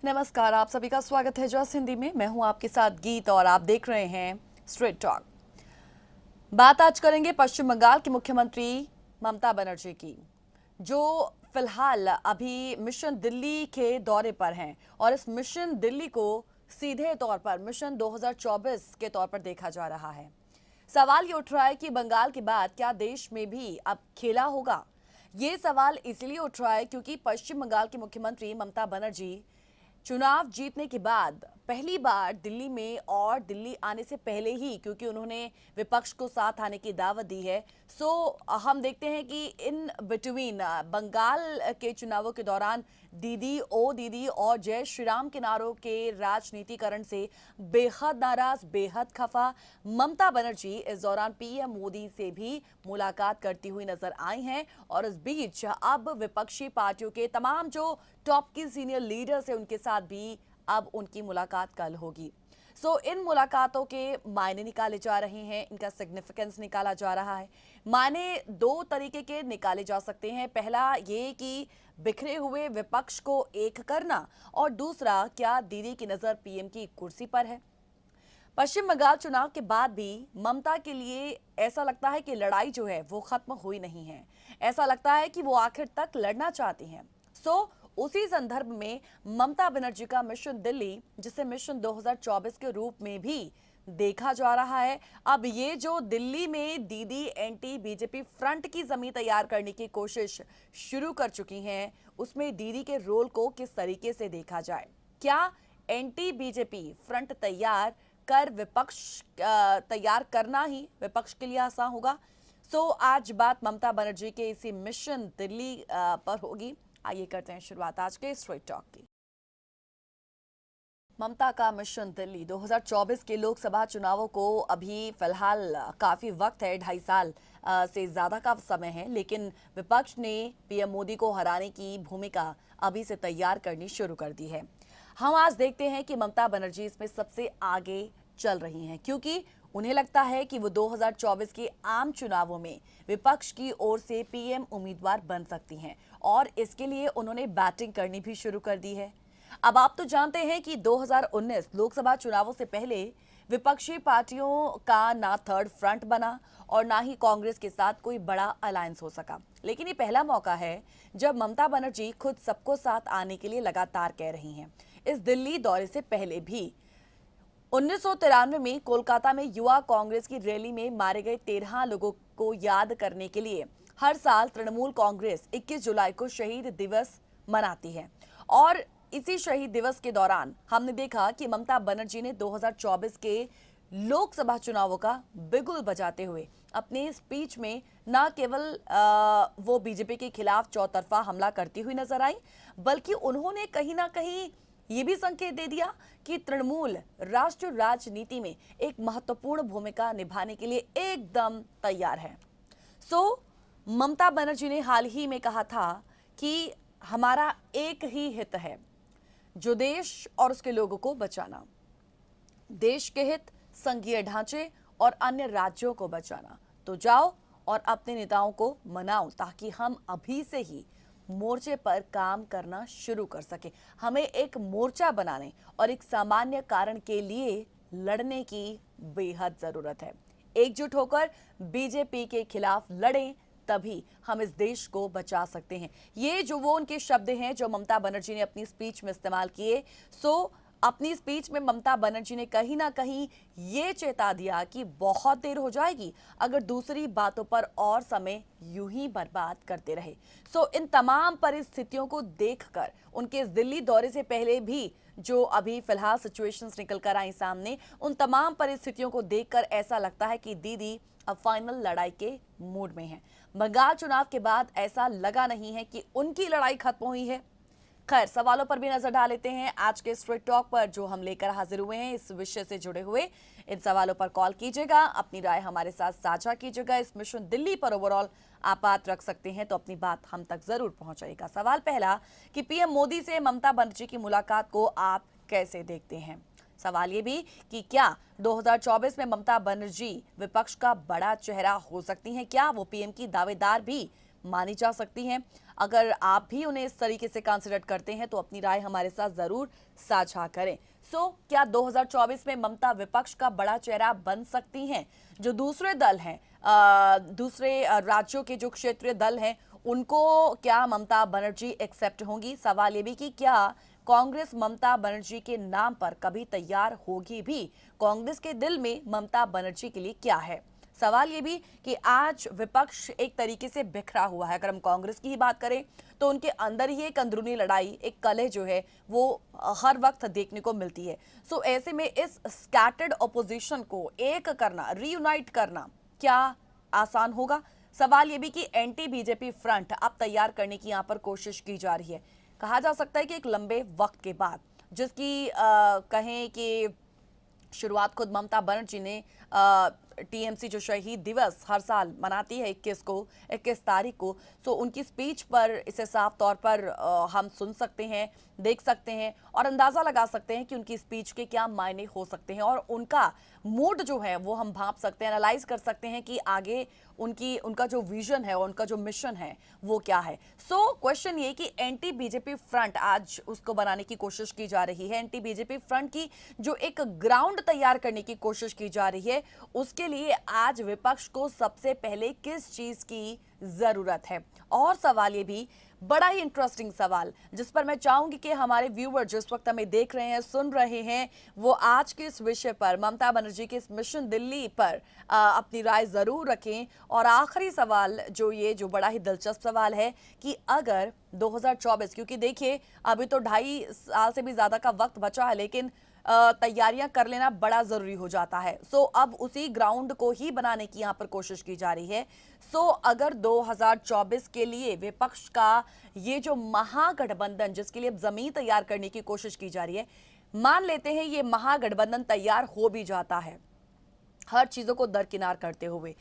नमस्कार, आप सभी का स्वागत है जॉस हिंदी में। मैं हूं आपके साथ गीत और आप देख रहे हैं स्ट्रेट टॉक। बात आज करेंगे पश्चिम बंगाल की मुख्यमंत्री ममता बनर्जी की, जो फिलहाल अभी मिशन दिल्ली के दौरे पर हैं और इस मिशन दिल्ली को सीधे तौर पर मिशन 2024 के तौर पर देखा जा रहा है। सवाल ये उठ रहा है कि बंगाल के बाद क्या देश में भी अब खेला होगा। ये सवाल इसलिए उठ रहा है क्योंकि पश्चिम बंगाल की मुख्यमंत्री ममता बनर्जी चुनाव जीतने के बाद पहली बार दिल्ली में, और दिल्ली आने से पहले ही, क्योंकि उन्होंने विपक्ष को साथ आने की दावत दी है। हम देखते हैं कि इन बिटवीन बंगाल के चुनावों के दौरान दीदी ओ दीदी और जय श्री राम के नारों के राजनीतिकरण से बेहद नाराज, बेहद खफा ममता बनर्जी इस दौरान पीएम मोदी से भी मुलाकात करती हुई नजर आई हैं। और इस बीच अब विपक्षी पार्टियों के तमाम जो टॉप की सीनियर लीडर्स हैं उनके साथ भी अब उनकी मुलाकात कल होगी। इन मुलाकातों के मायने निकाले जा रहे हैं, इनका सिग्निफिकेंस निकाला जा रहा है। मायने दो तरीके के निकाले जा सकते हैं। पहला ये कि बिखरे हुए विपक्ष को एक करना, और दूसरा क्या दीदी की नजर पीएम की कुर्सी पर है। पश्चिम बंगाल चुनाव के बाद भी ममता के लिए ऐसा लगता है कि लड़ाई जो है वो खत्म हुई नहीं है। ऐसा लगता है कि वो आखिर तक लड़ना चाहती हैं। उसी संदर्भ में ममता बनर्जी का मिशन दिल्ली, जिसे मिशन 2024 के रूप में भी देखा जा रहा है, अब ये जो दिल्ली में दीदी एंटी बीजेपी फ्रंट की जमीन तैयार करने की कोशिश शुरू कर चुकी हैं, उसमें दीदी के रोल को किस तरीके से देखा जाए। क्या एंटी बीजेपी फ्रंट तैयार कर विपक्ष तैयार करना ही विपक्ष के लिए आसान होगा? आज बात ममता बनर्जी के इसी मिशन दिल्ली पर होगी। आइए करते हैं शुरुआत आज के स्ट्रेट टॉक की। ममता का मिशन दिल्ली 2024 के लोकसभा चुनावों को अभी फिलहाल काफी वक्त है, 2.5 साल से ज्यादा का समय है, लेकिन विपक्ष ने पीएम मोदी को हराने की भूमिका अभी से तैयार करनी शुरू कर दी है। हम आज देखते हैं कि ममता बनर्जी इसमें सबसे आगे चल रही हैं, क्योंकि उन्हें लगता है कि वो 2024 के आम चुनावों में विपक्ष की ओर से पीएम उम्मीदवार बन सकती हैं, और इसके लिए उन्होंने बैटिंग करनी भी शुरू कर दी है। अब आप तो जानते हैं कि 2019 लोकसभा चुनावों से पहले विपक्षी पार्टियों का ना थर्ड फ्रंट बना और ना ही कांग्रेस के साथ कोई बड़ा अलायंस हो सका। लेकिन ये पहला मौका है जब ममता बनर्जी खुद सबको साथ आने के लिए लगातार कह रही हैं। इस दिल्ली दौरे से पहले भी 1993 में कोलकाता में युवा कांग्रेस की रैली में मारे गए 13 लोगों को याद करने के लिए हर साल तृणमूल कांग्रेस 21 जुलाई को शहीद दिवस मनाती है। और इसी शहीद दिवस के दौरान हमने देखा कि ममता बनर्जी ने 2024 के लोकसभा चुनावों का बिगुल बजाते हुए अपने स्पीच में न केवल वो बीजेपी के खिलाफ चौतरफा हमला करती हुई नजर आई, बल्कि उन्होंने कहीं ना कहीं ये भी संकेत दे दिया कि तृणमूल राष्ट्रीय राजनीति में एक महत्वपूर्ण भूमिका निभाने के लिए एकदम तैयार है। ममता बनर्जी ने हाल ही में कहा था कि हमारा एक ही हित है, जो देश और उसके लोगों को बचाना, देश के हित, संघीय ढांचे और अन्य राज्यों को बचाना। तो जाओ और अपने नेताओं को मनाओ ताकि हम अभी से ही मोर्चे पर काम करना शुरू कर सके। हमें एक मोर्चा बनाने और एक सामान्य कारण के लिए लड़ने की बेहद जरूरत है। एकजुट होकर बीजेपी के खिलाफ लड़ें, तभी हम इस देश को बचा सकते हैं। ये जो वो उनके शब्द हैं जो ममता बनर्जी ने अपनी स्पीच में इस्तेमाल किए। अपनी स्पीच में ममता बनर्जी ने कहीं ना कहीं ये चेता दिया कि बहुत देर हो जाएगी अगर दूसरी बातों पर और समय यूं ही बर्बाद करते रहे। इन तमाम परिस्थितियों को देखकर, उनके इस दिल्ली दौरे से पहले भी जो अभी फिलहाल सिचुएशंस निकल कर आई सामने, उन तमाम परिस्थितियों को देखकर ऐसा लगता है कि दीदी अब फाइनल लड़ाई के मूड में हैं। बंगाल चुनाव के बाद ऐसा लगा नहीं है कि उनकी लड़ाई खत्म हुई है। खैर, सवालों पर भी नजर डाल लेते हैं आज के स्ट्रेट टॉक पर जो हम लेकर हाजिर हुए हैं इस विषय से जुड़े हुए। इन सवालों पर कॉल कीजिएगा, अपनी राय हमारे साथ साझा कीजिएगा। इस मिशन दिल्ली पर ओवरऑल आप बात रख सकते हैं तो अपनी बात हम तक जरूर पहुंचाइएगा। सवाल पहला कि पीएम मोदी से ममता बनर्जी की मुलाकात को आप कैसे देखते हैं? सवाल ये भी कि क्या 2024 में ममता बनर्जी विपक्ष का बड़ा चेहरा हो सकती हैं? क्या वो पीएम की दावेदार भी मानी जा सकती हैं। अगर आप भी उन्हें इस तरीके से कंसिडर करते हैं तो अपनी राय हमारे साथ जरूर साझा करें। क्या 2024 में ममता विपक्ष का बड़ा चेहरा बन सकती हैं? जो दूसरे दल हैं, दूसरे राज्यों के जो क्षेत्रीय दल हैं, उनको क्या ममता बनर्जी एक्सेप्ट होंगी? सवाल ये भी कि क्या कांग्रेस ममता बनर्जी के नाम पर कभी तैयार होगी भी? कांग्रेस के दिल में ममता बनर्जी के लिए क्या है? सवाल ये भी कि आज विपक्ष एक तरीके से बिखरा हुआ है। अगर हम कांग्रेस की ही बात करें तो उनके अंदर ही एक अंदरूनी लड़ाई, एक कलह जो है वो हर वक्त देखने को मिलती है। ऐसे में इस स्कैटर्ड ऑपोजिशन को एक करना, रीयूनाइट करना क्या आसान होगा? सवाल ये भी कि एंटी बीजेपी फ्रंट अब तैयार करने की यहाँ पर कोशिश की जा रही है। कहा जा सकता है कि एक लंबे वक्त के बाद, जिसकी कहें कि शुरुआत खुद ममता बनर्जी ने टीएमसी जो शहीद दिवस हर साल मनाती है 21 तारीख को, उनकी स्पीच पर इसे साफ तौर पर हम सुन सकते हैं, देख सकते हैं और अंदाजा लगा सकते हैं कि उनकी स्पीच के क्या मायने हो सकते हैं और उनका मूड जो है वो हम भांप सकते हैं, एनालाइज कर सकते हैं कि आगे उनका जो विजन है और उनका जो मिशन है वो क्या है। क्वेश्चन ये कि एंटी बीजेपी फ्रंट आज उसको बनाने की कोशिश की जा रही है। एंटी बीजेपी फ्रंट की जो एक ग्राउंड तैयार करने की कोशिश की जा रही है, उसके लिए आज विपक्ष को सबसे पहले किस चीज की जरूरत है? और सवाल ये भी बड़ा ही इंटरेस्टिंग सवाल, जिस पर मैं चाहूंगी कि हमारे व्यूअर जिस वक्त हमें देख रहे हैं, सुन रहे हैं, वो आज के इस विषय पर, ममता बनर्जी के इस मिशन दिल्ली पर अपनी राय जरूर रखें। और आखिरी सवाल जो बड़ा ही दिलचस्प सवाल है कि अगर 2024, क्योंकि देखिए अभी तो 2.5 साल से भी ज्यादा का वक्त बचा है, लेकिन तैयारियां कर लेना बड़ा जरूरी हो जाता है। अब उसी ग्राउंड को ही बनाने की यहां पर कोशिश की जा रही है। अगर 2024 के लिए विपक्ष का ये जो महागठबंधन, जिसके लिए जमीन तैयार करने की कोशिश की जा रही है, मान लेते हैं ये महागठबंधन तैयार हो भी जाता है हर चीजों को दरकिनार करते हुए,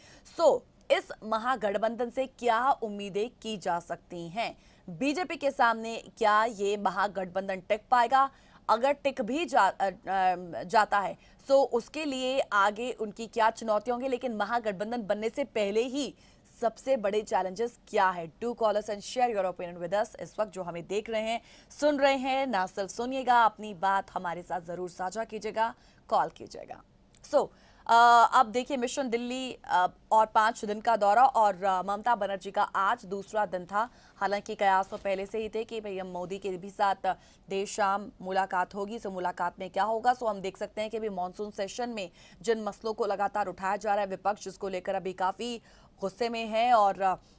इस महागठबंधन से क्या उम्मीदें की जा सकती हैं? बीजेपी के सामने क्या ये महागठबंधन टिक पाएगा? अगर टिक भी जाता है उसके लिए आगे उनकी क्या चुनौतियां होंगी? लेकिन महागठबंधन बनने से पहले ही सबसे बड़े चैलेंजेस क्या है? Do call us and share your opinion with us. इस वक्त जो हमें देख रहे हैं, सुन रहे हैं, ना सिर्फ सुनिएगा, अपनी बात हमारे साथ जरूर साझा कीजिएगा, कॉल कीजिएगा। अब देखिए, मिशन दिल्ली और 5 दिन का दौरा और ममता बनर्जी का आज दूसरा दिन था। हालांकि कयास तो पहले से ही थे कि पीएम मोदी के भी साथ देर शाम मुलाकात होगी। मुलाकात में क्या होगा, हम देख सकते हैं कि अभी मानसून सेशन में जिन मसलों को लगातार उठाया जा रहा है, विपक्ष जिसको लेकर अभी काफी गुस्से में है और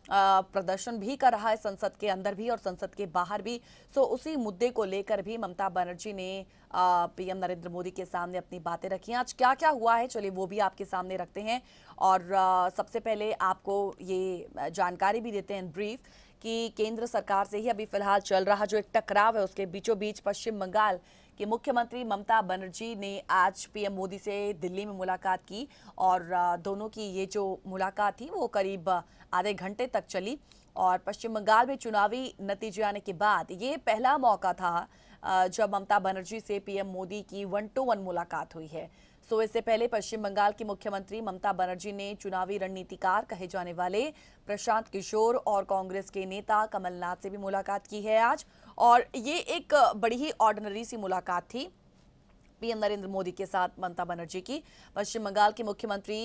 प्रदर्शन भी कर रहा है, संसद के अंदर भी और संसद के बाहर भी। उसी मुद्दे को लेकर भी ममता बनर्जी ने पीएम नरेंद्र मोदी के सामने अपनी बातें रखी। आज क्या क्या हुआ है, चलिए वो भी आपके सामने रखते हैं। और सबसे पहले आपको ये जानकारी भी देते हैं ब्रीफ कि केंद्र सरकार से ही अभी फिलहाल चल रहा जो एक टकराव है, उसके बीचों बीच पश्चिम बंगाल कि मुख्यमंत्री ममता बनर्जी ने आज पीएम मोदी से दिल्ली में मुलाकात की और दोनों की ये जो मुलाकात थी वो करीब आधे घंटे तक चली। और पश्चिम बंगाल में चुनावी नतीजे आने के बाद ये पहला मौका था जब ममता बनर्जी से पीएम मोदी की 1-to-1 मुलाकात हुई है। इससे पहले पश्चिम बंगाल की मुख्यमंत्री ममता बनर्जी ने चुनावी रणनीतिकार कहे जाने वाले प्रशांत किशोर और कांग्रेस के नेता कमलनाथ से भी मुलाकात की है आज। और ये एक बड़ी ही ऑर्डिनरी सी मुलाकात थी पीएम नरेंद्र मोदी के साथ ममता बनर्जी की। पश्चिम बंगाल के मुख्यमंत्री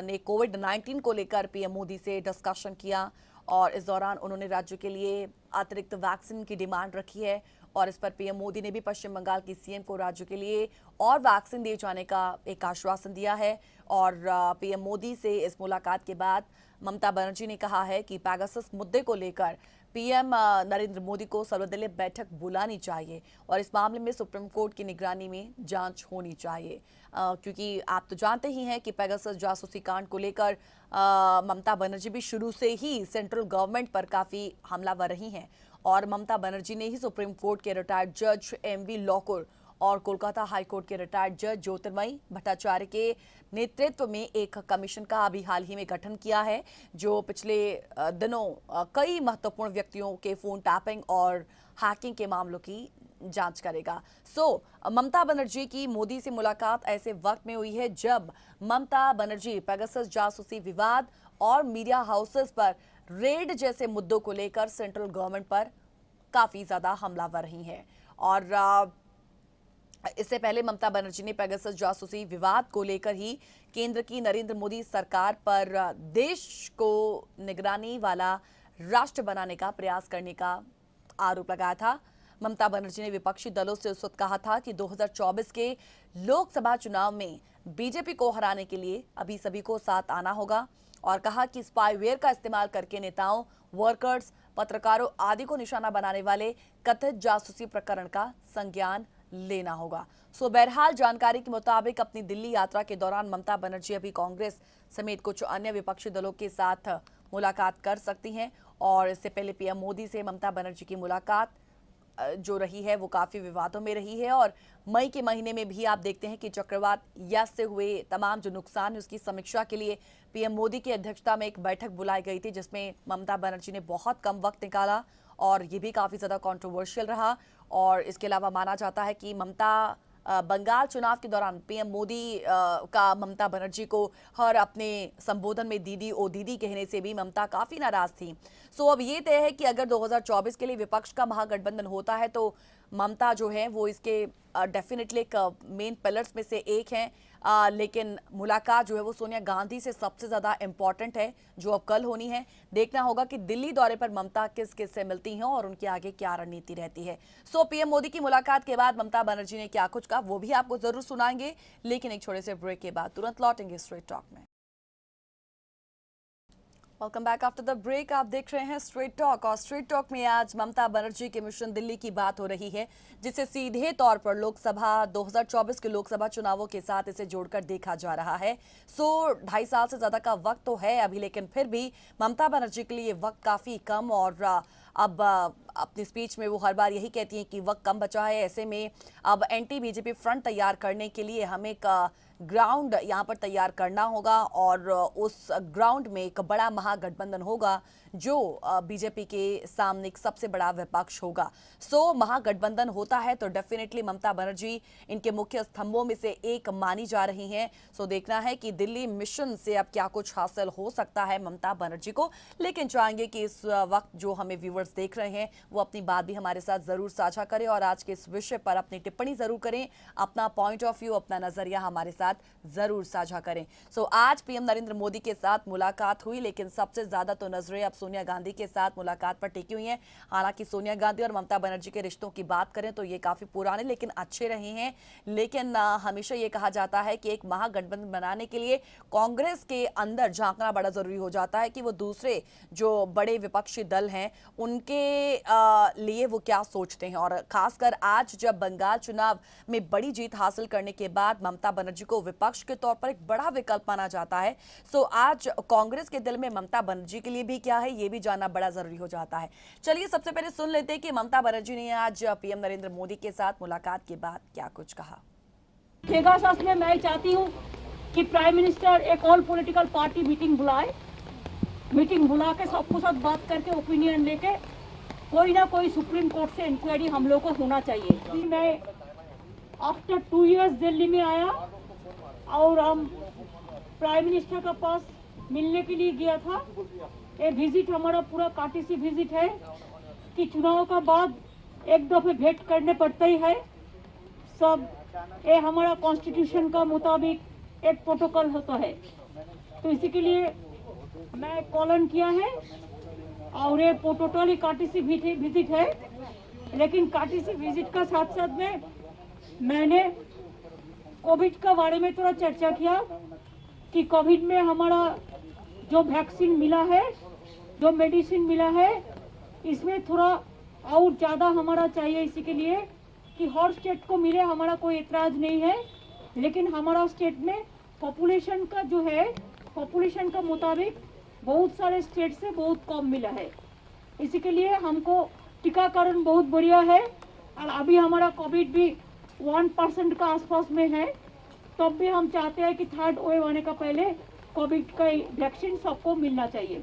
ने कोविड-19 को लेकर पीएम मोदी से डिस्कशन किया और इस दौरान उन्होंने राज्य के लिए अतिरिक्त वैक्सीन की डिमांड रखी है और इस पर पीएम मोदी ने भी पश्चिम बंगाल की सीएम को राज्य के लिए और वैक्सीन दिए जाने का एक आश्वासन दिया है। और पीएम मोदी से इस मुलाकात के बाद ममता बनर्जी ने कहा है कि पेगासस मुद्दे को लेकर पीएम नरेंद्र मोदी को सर्वदलीय बैठक बुलानी चाहिए और इस मामले में सुप्रीम कोर्ट की निगरानी में जांच होनी चाहिए, क्योंकि आप तो जानते ही हैं कि पेगासस जासूसी कांड को लेकर ममता बनर्जी भी शुरू से ही सेंट्रल गवर्नमेंट पर काफी हमलावर रही हैं और ममता बनर्जी ने ही सुप्रीम कोर्ट के रिटायर्ड जज एमवी लोकुर और कोलकाता हाई कोर्ट के रिटायर्ड जज ज्योतिर्मयी भट्टाचार्य के नेतृत्व में एक कमीशन का अभी हाल ही में गठन किया है, जो पिछले दिनों कई महत्वपूर्ण व्यक्तियों के फोन टैपिंग और हैकिंग के मामलों की जांच करेगा। ममता बनर्जी की मोदी से मुलाकात ऐसे वक्त में हुई है जब ममता बनर्जी पेगासस जासूसी विवाद और मीडिया हाउसेस पर रेड जैसे मुद्दों को लेकर सेंट्रल गवर्नमेंट पर काफी ज्यादा हमलावर रही हैं। और इससे पहले ममता बनर्जी ने पेगासस जासूसी विवाद को लेकर ही केंद्र की नरेंद्र मोदी सरकार पर देश को निगरानी वाला राष्ट्र बनाने का प्रयास करने का आरोप लगाया था। ममता बनर्जी ने विपक्षी दलों से उस वक्त कहा था कि 2024 के लोकसभा चुनाव में बीजेपी को हराने के लिए अभी सभी को साथ आना होगा और कहा कि स्पाईवेयर का इस्तेमाल करके नेताओं, वर्कर्स, पत्रकारों आदि को निशाना बनाने वाले कथित जासूसी प्रकरण का संज्ञान लेना होगा। सो बहरहाल जानकारी के मुताबिक अपनी दिल्ली यात्रा के दौरान ममता बनर्जी अभी कांग्रेस समेत कुछ अन्य विपक्षी दलों के साथ मुलाकात कर सकती हैं। और इससे पहले पीएम मोदी से ममता बनर्जी की मुलाकात जो रही है वो काफी विवादों में रही है। और मई के महीने में भी आप देखते हैं कि चक्रवात यास से हुए तमाम जो नुकसान है उसकी समीक्षा के लिए पीएम मोदी की अध्यक्षता में एक बैठक बुलाई गई थी, जिसमें ममता बनर्जी ने बहुत कम वक्त निकाला और ये भी काफी ज्यादा कंट्रोवर्शियल रहा। और इसके अलावा माना जाता है कि ममता बंगाल चुनाव के दौरान पीएम मोदी का ममता बनर्जी को हर अपने संबोधन में दीदी ओ दीदी कहने से भी ममता काफी नाराज थी। सो अब ये तय है कि अगर 2024 के लिए विपक्ष का महागठबंधन होता है तो ममता जो है वो इसके डेफिनेटली एक मेन पिलर्स में से एक हैं। लेकिन मुलाकात जो है वो सोनिया गांधी से सबसे ज्यादा इंपॉर्टेंट है जो अब कल होनी है। देखना होगा कि दिल्ली दौरे पर ममता किस किस से मिलती हैं और उनकी आगे क्या रणनीति रहती है। सो पीएम मोदी की मुलाकात के बाद ममता बनर्जी ने क्या कुछ कहा वो भी आपको जरूर सुनाएंगे, लेकिन एक छोटे से ब्रेक के बाद तुरंत लौटेंगे स्ट्रेट टॉक में। Welcome back after the break. आप देख रहे हैं स्ट्रेट टॉक और स्ट्रेट टॉक में आज ममता बनर्जी के मिशन दिल्ली की बात हो रही है, जिसे सीधे तौर पर लोकसभा 2024 के लोकसभा चुनावों के साथ इसे जोड़कर देखा जा रहा है। सो 2.5 साल से ज्यादा का वक्त तो है अभी, लेकिन फिर भी ममता बनर्जी के लिए वक्त काफी कम। और अब अपनी स्पीच में वो हर बार यही कहती हैं कि वक्त कम बचा है। ऐसे में अब एंटी बीजेपी फ्रंट तैयार करने के लिए हमें एक ग्राउंड यहाँ पर तैयार करना होगा और उस ग्राउंड में एक बड़ा महागठबंधन होगा जो बीजेपी के सामने एक सबसे बड़ा विपक्ष होगा। सो महागठबंधन होता है तो डेफिनेटली ममता बनर्जी इनके मुख्य स्तंभों में से एक मानी जा रही हैं। सो देखना है कि दिल्ली मिशन से अब क्या कुछ हासिल हो सकता है ममता बनर्जी को, लेकिन चाहेंगे कि इस वक्त जो हमें व्यूवर्स देख रहे हैं वो अपनी बात भी हमारे साथ जरूर साझा करें और आज के इस विषय पर अपनी टिप्पणी जरूर करें, अपना पॉइंट ऑफ व्यू, अपना नजरिया हमारे साथ जरूर साझा करें। सो आज पीएम नरेंद्र मोदी के साथ मुलाकात हुई, लेकिन सबसे ज्यादा तो नजरें अब सोनिया गांधी के साथ मुलाकात पर टिकी हुई हैं। हालांकि सोनिया गांधी और ममता बनर्जी के रिश्तों की बात करें तो ये काफी पुराने लेकिन अच्छे रहे हैं। लेकिन हमेशा ये कहा जाता है कि एक महागठबंधन बनाने के लिए कांग्रेस के अंदर झांकना बड़ा जरूरी हो जाता है कि वो दूसरे जो बड़े विपक्षी दल हैं उनके लिए वो क्या सोचते हैं। और खासकर आज जब बंगाल चुनाव में बड़ी जीत हासिल करने के बाद ममता बनर्जी को विपक्ष के तौर पर एक बड़ा विकल्प माना जाता है। सो आज कांग्रेस के दिल में ममता बनर्जी के लिए भी क्या है ये भी जानना बड़ा जरूरी हो जाता है। चलिए सबसे पहले सुन लेते हैं कि ममता बनर्जी ने आज पीएम नरेंद्र मोदी के साथ मुलाकात के बाद क्या कुछ कहा। पेगासस में मैं चाहती हूँ कि प्राइम मिनिस्टर एक ऑल पॉलिटिकल पार्टी मीटिंग बुलाए, मीटिंग बुला के सबको साथ बात करके ओपिनियन लेके कोई ना कोई सुप्रीम कोर्ट से इंक्वायरी हम लोग को होना चाहिए। मैं आफ्टर 2 इयर्स दिल्ली में आया और हम प्राइम मिनिस्टर के पास मिलने के लिए गया था। ये विजिट हमारा पूरा काटीसी विजिट है कि चुनाव का बाद एक दफे भेंट करने पड़ता ही है सब। ये हमारा कॉन्स्टिट्यूशन का मुताबिक एक प्रोटोकॉल होता है, तो इसी के लिए मैं कॉलन किया है और ये प्रोटोकॉल ही काटीसी विजिट है। लेकिन काटीसी विजिट का साथ साथ में मैंने कोविड के बारे में थोड़ा चर्चा किया कि कोविड में हमारा जो वैक्सीन मिला है, जो मेडिसिन मिला है, इसमें थोड़ा और ज़्यादा हमारा चाहिए। इसी के लिए कि हर स्टेट को मिले, हमारा कोई एतराज़ नहीं है, लेकिन हमारा स्टेट में पॉपुलेशन का जो है, पॉपुलेशन का मुताबिक बहुत सारे स्टेट से बहुत कम मिला है। इसी के लिए हमको टीकाकरण बहुत बढ़िया है और अभी हमारा कोविड भी 1% का आसपास में है। तब भी हम चाहते हैं कि थर्ड वेव आने का पहले कोविड का वैक्सीन सबको मिलना चाहिए।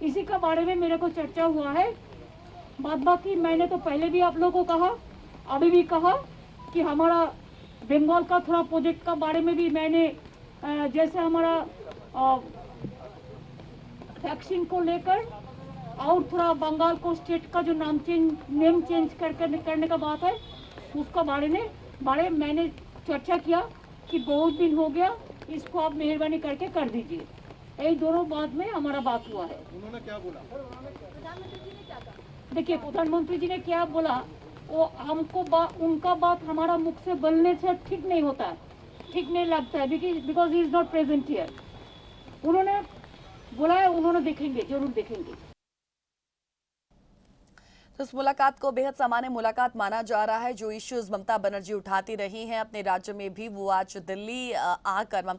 इसी के बारे में मेरे को चर्चा हुआ है। बाकी मैंने तो पहले भी आप लोगों को कहा, अभी भी कहा कि हमारा बंगाल का थोड़ा प्रोजेक्ट का बारे में भी मैंने जैसे हमारा वैक्सीन को लेकर और थोड़ा बंगाल को स्टेट का जो नेम चेंज करने का बात है, उसका बारे में मैंने चर्चा किया कि बहुत दिन हो गया, इसको आप मेहरबानी करके कर दीजिए। यही दोनों बात में हमारा बात हुआ है। उन्होंने क्या बोला? देखिए, प्रधानमंत्री जी ने क्या बोला, वो हमको उनका बात हमारा मुख से बोलने से ठीक नहीं होता है, ठीक नहीं लगता है, because he is not present here. उन्होंने बोला है, उन्होंने देखेंगे, जरूर देखेंगे। तो इस मुलाकात को बेहद सामान्य मुलाकात माना जा रहा है। जो इश्यूज ममता बनर्जी उठाती रही हैं अपने राज्य में भी, वो आज दिल्ली आकर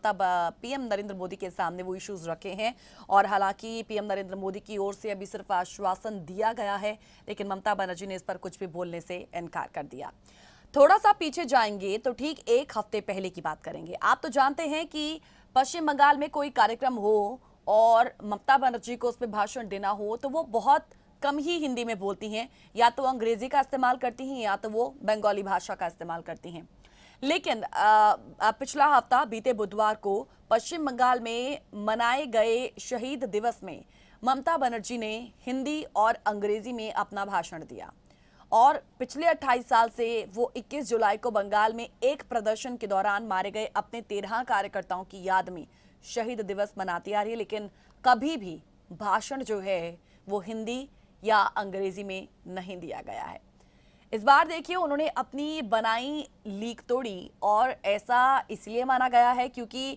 पीएम नरेंद्र मोदी के सामने वो इश्यूज रखे हैं। और हालांकि पीएम नरेंद्र मोदी की ओर से अभी सिर्फ आश्वासन दिया गया है, लेकिन ममता बनर्जी ने इस पर कुछ भी बोलने से इनकार कर दिया। थोड़ा सा पीछे जाएंगे तो ठीक एक हफ्ते पहले की बात करेंगे। आप तो जानते हैं कि पश्चिम बंगाल में कोई कार्यक्रम हो और ममता बनर्जी को उसमें भाषण देना हो तो वो बहुत कम ही हिंदी में बोलती हैं, या तो अंग्रेजी का इस्तेमाल करती हैं या तो वो बंगाली भाषा का इस्तेमाल करती हैं। लेकिन पिछला हफ्ता बीते बुधवार को पश्चिम बंगाल में मनाए गए शहीद दिवस में ममता बनर्जी ने हिंदी और अंग्रेजी में अपना भाषण दिया। और पिछले 28 साल से वो 21 जुलाई को बंगाल में एक प्रदर्शन के दौरान मारे गए अपने 13 कार्यकर्ताओं की याद में शहीद दिवस मनाती आ रही है, लेकिन कभी भी भाषण जो है वो हिंदी या अंग्रेजी में नहीं दिया गया है। इस बार देखिए, उन्होंने अपनी बनाई लीक तोड़ी, और ऐसा इसलिए माना गया है क्योंकि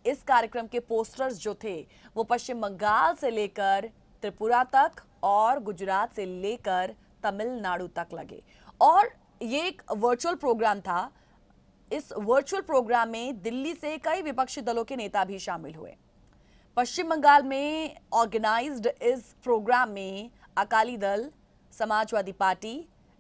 इस कार्यक्रम के पोस्टर्स जो थे वो पश्चिम बंगाल से लेकर त्रिपुरा तक और गुजरात से लेकर तमिलनाडु तक लगे। और ये एक वर्चुअल प्रोग्राम था। इस वर्चुअल प्रोग्राम में दिल्ली से कई विपक्षी दलों के नेता भी शामिल हुए। पश्चिम बंगाल में ऑर्गेनाइज्ड इस प्रोग्राम में अकाली दल, समाजवादी पार्टी,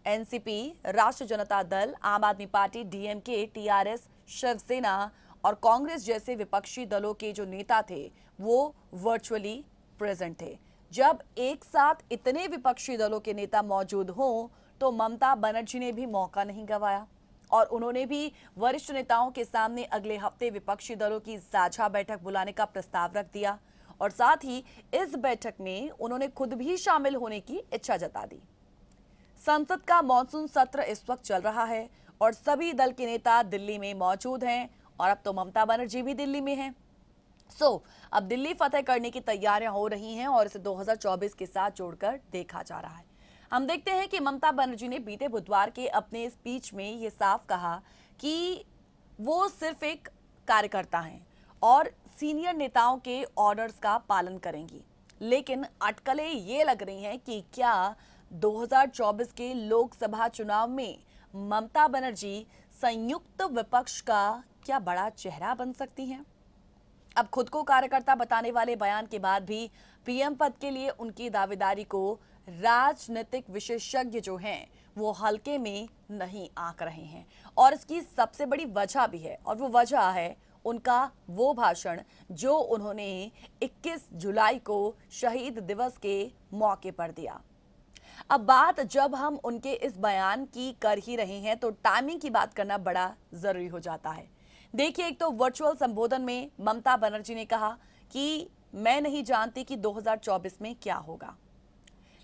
एनसीपी, राष्ट्रीय जनता दल, आम आदमी पार्टी, डीएमके, टीआरएस, शिवसेना और कांग्रेस जैसे विपक्षी दलों के जो नेता थे वो वर्चुअली प्रेजेंट थे। जब एक साथ इतने विपक्षी दलों के नेता मौजूद हों तो ममता बनर्जी ने भी मौका नहीं गंवाया और उन्होंने भी वरिष्ठ नेताओं के सामने अगले हफ्ते विपक्षी दलों की साझा बैठक बुलाने का प्रस्ताव रख दिया। और साथ ही इस बैठक में उन्होंने खुद भी शामिल होने की इच्छा जता दी। संसद का मॉनसून सत्र इस वक्त चल रहा है और सभी दल के नेता दिल्ली में मौजूद हैं, और अब तो ममता बनर्जी भी दिल्ली में हैं। अब दिल्ली फतेह करने की तैयारियां हो रही हैं और इसे 2024 के साथ जोड़कर देखा जा रहा है। हम देखते हैं कि ममता बनर्जी ने बीते बुधवार के अपने स्पीच में ये साफ कहा कि वो सिर्फ एक कार्यकर्ता हैं और सीनियर नेताओं के ऑर्डर्स का पालन करेंगी। लेकिन अटकलें ये लग रही हैं कि क्या 2024 के लोकसभा चुनाव में ममता बनर्जी संयुक्त विपक्ष का क्या बड़ा चेहरा बन सकती हैं? अब खुद को कार्यकर्ता बताने वाले बयान के बाद भी पीएम पद के लिए उनकी दावेदारी को राजनीतिक विशेषज्ञ जो हैं वो हल्के में नहीं आंक रहे हैं, और इसकी सबसे बड़ी वजह भी है, और वो वजह है उनका वो भाषण जो उन्होंने 21 जुलाई को शहीद दिवस के मौके पर दिया। अब बात जब हम उनके इस बयान की कर ही रहे हैं तो टाइमिंग की बात करना बड़ा जरूरी हो जाता है। देखिए, एक तो वर्चुअल संबोधन में ममता बनर्जी ने कहा कि मैं नहीं जानती कि 2024 में क्या होगा,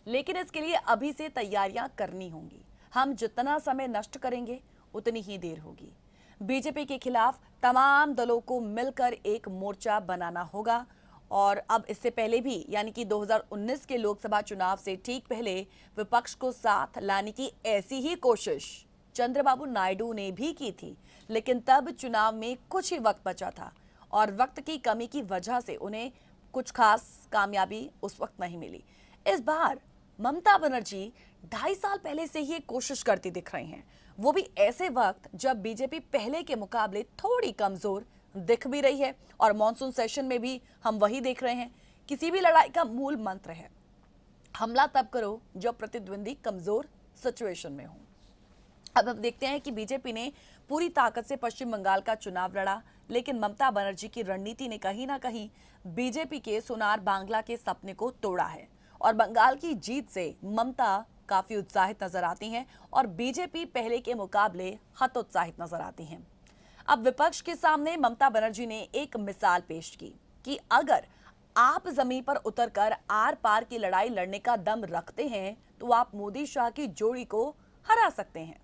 लेकिन इसके लिए अभी से तैयारियां करनी होंगी। हम जितना समय नष्ट करेंगे उतनी ही देर होगी। बीजेपी के खिलाफ तमाम दलों को मिलकर एक मोर्चा बनाना होगा। और अब इससे पहले भी, यानी कि 2019 के लोकसभा चुनाव से ठीक पहले विपक्ष को साथ लाने की ऐसी ही कोशिश चंद्रबाबू नायडू ने भी की थी, लेकिन तब चुनाव में कुछ ही वक्त बचा था और वक्त की कमी की वजह से उन्हें कुछ खास कामयाबी उस वक्त नहीं मिली। इस बार ममता बनर्जी 2.5 साल पहले से ही कोशिश करती दिख रही हैं, वो भी ऐसे वक्त जब बीजेपी पहले के मुकाबले थोड़ी कमजोर दिख भी रही है। और मॉनसून सेशन में भी हम वही देख रहे हैं। किसी भी लड़ाई का मूल मंत्र है हमला तब करो जब प्रतिद्वंदी कमजोर सिचुएशन में हो। अब हम देखते हैं कि बीजेपी ने पूरी ताकत से पश्चिम बंगाल का चुनाव लड़ा, लेकिन ममता बनर्जी की रणनीति ने कहीं ना कहीं बीजेपी के सोनार बांग्ला के सपने को तोड़ा है और बंगाल की जीत से ममता काफी उत्साहित नजर आती हैं और बीजेपी पहले के मुकाबले हतोत्साहित नजर आती हैं। अब विपक्ष के सामने ममता बनर्जी ने एक मिसाल पेश की कि अगर आप जमीन पर उतरकर आर पार की लड़ाई लड़ने का दम रखते हैं तो आप मोदी शाह की जोड़ी को हरा सकते हैं।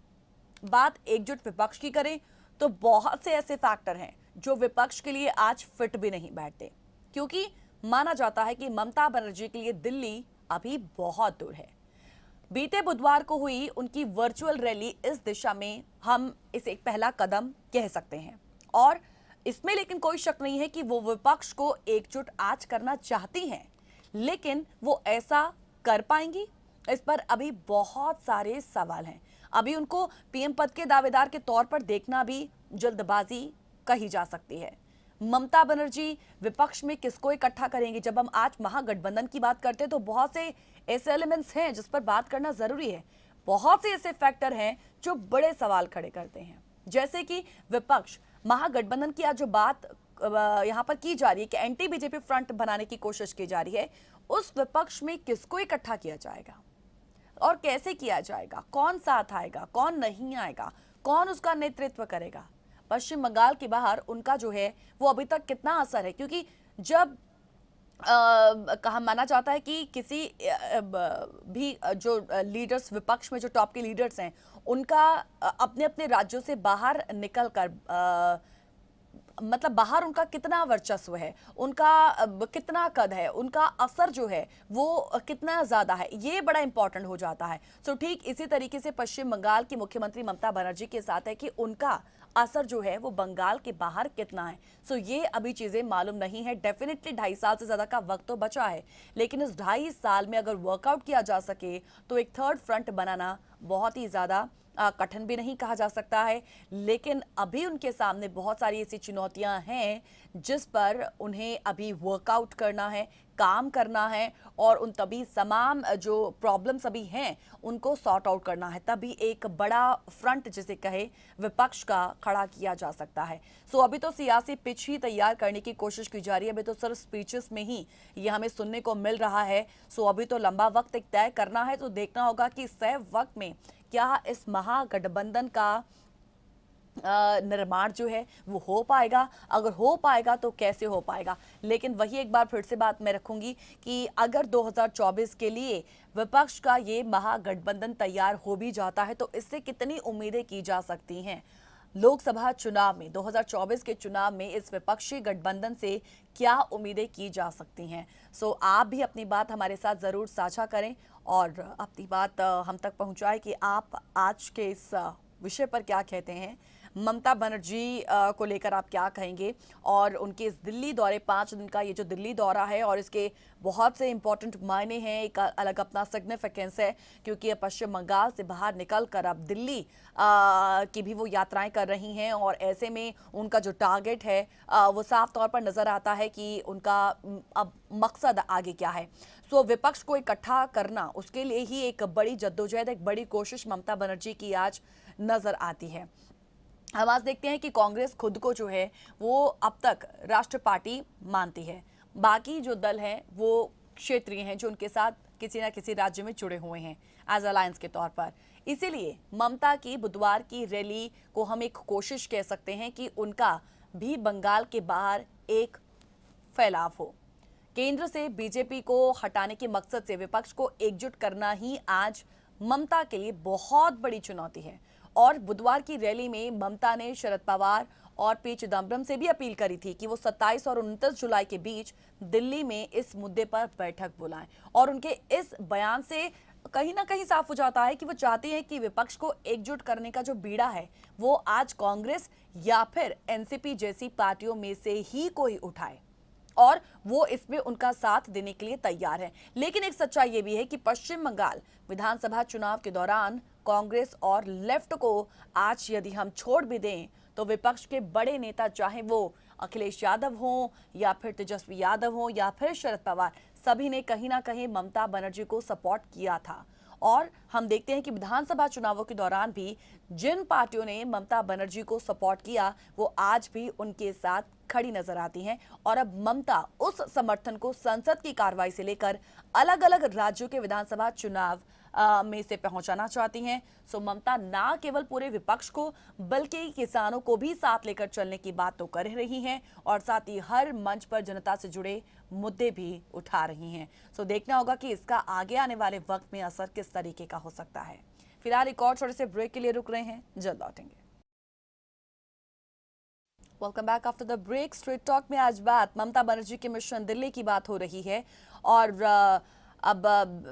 बात एकजुट विपक्ष की करें तो बहुत से ऐसे फैक्टर हैं जो विपक्ष के लिए आज फिट भी नहीं बैठते, क्योंकि माना जाता है कि ममता बनर्जी के लिए दिल्ली अभी बहुत दूर है। बीते बुधवार को हुई उनकी वर्चुअल रैली इस दिशा में हम इसे एक पहला कदम कह सकते हैं, और इसमें लेकिन कोई शक नहीं है कि वो विपक्ष को एकजुट आज करना चाहती हैं, लेकिन वो ऐसा कर पाएंगी, इस पर अभी बहुत सारे सवाल हैं। अभी उनको पीएम पद के दावेदार के तौर पर देखना भी जल्दबाजी कही जा सकती है। ममता बनर्जी विपक्ष में किसको इकट्ठा करेंगी? जब हम आज महागठबंधन की बात करते हैं तो बहुत से ऐसे एलिमेंट्स हैं जिस पर बात करना जरूरी है। बहुत से ऐसे फैक्टर हैं जो बड़े सवाल खड़े करते हैं, जैसे कि विपक्ष महागठबंधन की आज जो बात यहां पर की जा रही है कि एंटी बीजेपी फ्रंट बनाने की कोशिश की जा रही है, उस विपक्ष में किसको इकट्ठा किया जाएगा और कैसे किया जाएगा, कौन साथ आएगा, कौन नहीं आएगा, कौन उसका नेतृत्व करेगा। पश्चिम बंगाल के बाहर उनका जो है वो अभी तक कितना असर है, क्योंकि जब कहा माना जाता है कि किसी भी जो लीडर्स विपक्ष में जो टॉप के लीडर्स हैं उनका अपने अपने राज्यों से बाहर निकल कर मतलब बाहर उनका कितना वर्चस्व है, उनका कितना कद है, उनका असर जो है वो कितना ज्यादा है, ये बड़ा इंपॉर्टेंट हो जाता है। सो ठीक इसी तरीके से पश्चिम बंगाल की मुख्यमंत्री ममता बनर्जी के साथ है कि उनका असर जो है वो बंगाल के बाहर कितना है। सो ये अभी चीजें मालूम नहीं है। डेफिनेटली 2.5 साल से ज्यादा का वक्त तो बचा है, लेकिन इस 2.5 साल में अगर वर्कआउट किया जा सके तो एक थर्ड फ्रंट बनाना बहुत ही ज्यादा कठिन भी नहीं कहा जा सकता है। लेकिन अभी उनके सामने बहुत सारी ऐसी चुनौतियां हैं जिस पर उन्हें अभी वर्कआउट करना है, काम करना है, और उन तभी तमाम जो प्रॉब्लम्स अभी हैं उनको सॉर्ट आउट करना है, तभी एक बड़ा फ्रंट जिसे कहे विपक्ष का खड़ा किया जा सकता है। सो अभी तो सियासी पिच ही तैयार करने की कोशिश की जा रही है। अभी तो सिर्फ स्पीचेस में ही ये हमें सुनने को मिल रहा है। सो अभी तो लंबा वक्त एक तय करना है, तो देखना होगा कि इस तय वक्त में क्या इस महागठबंधन का निर्माण जो है वो हो पाएगा, अगर हो पाएगा तो कैसे हो पाएगा। लेकिन वही एक बार फिर से बात मैं रखूंगी कि अगर 2024 के लिए विपक्ष का ये महागठबंधन तैयार हो भी जाता है तो इससे कितनी उम्मीदें की जा सकती हैं। लोकसभा चुनाव में 2024 के चुनाव में इस विपक्षी गठबंधन से क्या उम्मीदें की जा सकती हैं। सो आप भी अपनी बात हमारे साथ जरूर साझा करें और अपनी बात हम तक पहुंचाएं कि आप आज के इस विषय पर क्या कहते हैं। ममता बनर्जी को लेकर आप क्या कहेंगे, और उनके इस दिल्ली दौरे 5 दिन का ये जो दिल्ली दौरा है और इसके बहुत से इंपॉर्टेंट मायने हैं, एक अलग अपना सिग्निफिकेंस है, क्योंकि पश्चिम बंगाल से बाहर निकलकर अब दिल्ली की भी वो यात्राएं कर रही हैं, और ऐसे में उनका जो टारगेट है वो साफ तौर पर नजर आता है कि उनका अब मकसद आगे क्या है। सो विपक्ष को इकट्ठा करना, उसके लिए ही एक बड़ी जद्दोजहद, एक बड़ी कोशिश ममता बनर्जी की आज नजर आती है। हम आज देखते हैं कि कांग्रेस खुद को जो है वो अब तक राष्ट्र पार्टी मानती है, बाकी जो दल हैं वो क्षेत्रीय हैं जो उनके साथ किसी ना किसी राज्य में जुड़े हुए हैं एज अलायंस के तौर पर। इसीलिए ममता की बुधवार की रैली को हम एक कोशिश कह सकते हैं कि उनका भी बंगाल के बाहर एक फैलाव हो। केंद्र से बीजेपी को हटाने के मकसद से विपक्ष को एकजुट करना ही आज ममता के लिए बहुत बड़ी चुनौती है। और बुधवार की रैली में ममता ने शरद पवार और पी चिदम्बरम से भी अपील करी थी कि वो 27 और 29 जुलाई के बीच दिल्ली में इस मुद्दे पर बैठक बुलाएं। और उनके इस बयान से कहीं ना कहीं साफ हो जाता है कि वो चाहती हैं कि विपक्ष को एकजुट करने का जो बीड़ा है वो आज कांग्रेस या फिर एनसीपी जैसी पार्टियों में से ही कोई उठाए, और वो इसमें उनका साथ देने के लिए तैयार है। लेकिन एक सच्चाई ये भी है कि पश्चिम बंगाल विधानसभा चुनाव के दौरान कांग्रेस और लेफ्ट को आज यदि हम छोड़ भी दें तो विपक्ष के बड़े नेता, चाहे वो अखिलेश यादव हो या फिर तेजस्वी यादव हो या फिर शरद पवार, सभी ने कहीं ना कहीं ममता बनर्जी को सपोर्ट किया था। और हम देखते हैं कि विधानसभा चुनावों के दौरान भी जिन पार्टियों ने ममता बनर्जी को सपोर्ट किया वो आज भी उनके साथ खड़ी नजर आती हैं। और अब ममता उस समर्थन को संसद की कार्रवाई से लेकर अलग अलग राज्यों के विधानसभा चुनाव में से पहुंचाना चाहती हैं। सो ममता ना केवल पूरे विपक्ष को बल्कि किसानों को भी साथ लेकर चलने की बात तो कर रही हैं और साथ ही हर मंच पर जनता से जुड़े मुद्दे भी उठा रही हैं। सो देखना होगा कि इसका आगे आने वाले वक्त में असर किस तरीके का हो सकता है। फिलहाल एक और छोटे से ब्रेक के लिए रुक रहे हैं, जल्द लौटेंगे। Welcome back after the break. Straight talk में आज बात ममता बनर्जी के मिशन दिल्ली की बात हो रही है और अब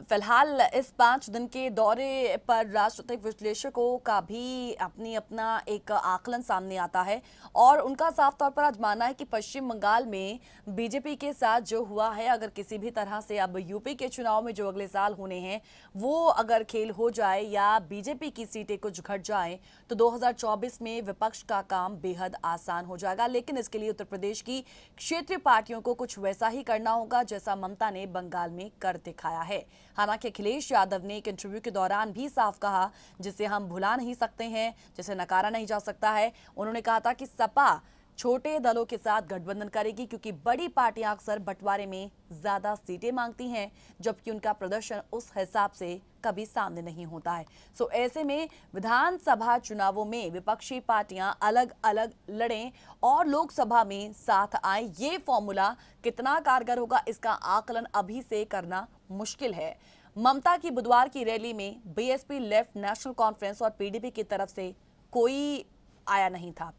फिलहाल इस 5 दिन के दौरे पर राजनीतिक विश्लेषकों का भी अपना एक आकलन सामने आता है और उनका साफ तौर पर आज मानना है कि पश्चिम बंगाल में बीजेपी के साथ जो हुआ है, अगर किसी भी तरह से अब यूपी के चुनाव में जो अगले साल होने हैं वो अगर खेल हो जाए या बीजेपी की सीटें कुछ घट जाएं तो 2024 में विपक्ष का काम बेहद आसान हो जाएगा। लेकिन इसके लिए उत्तर प्रदेश की क्षेत्रीय पार्टियों को कुछ वैसा ही करना होगा जैसा ममता ने बंगाल में कर दिखाया है। हालांकि अखिलेश यादव ने एक इंटरव्यू के दौरान भी साफ कहा, जिसे हम भुला नहीं सकते हैं, जिसे नकारा नहीं जा सकता है। उन्होंने कहा था कि सपा छोटे दलों के साथ गठबंधन करेगी क्योंकि बड़ी पार्टियां अक्सर बंटवारे में ज्यादा सीटें मांगती हैं, जबकि उनका प्रदर्शन उस हिसाब से कभी सामने नहीं होता है। सो ऐसे में विधानसभा चुनावों में विपक्षी पार्टियां अलग अलग लड़ें और लोकसभा में साथ आए, ये फॉर्मूला कितना कारगर होगा इसका आकलन अभी से करना मुश्किल है। ममता की बुधवार की रैली में बीएसपी लेफ्ट नेशनल कॉन्फ्रेंस और पीडीपी की तरफ से कोई आया नहीं था।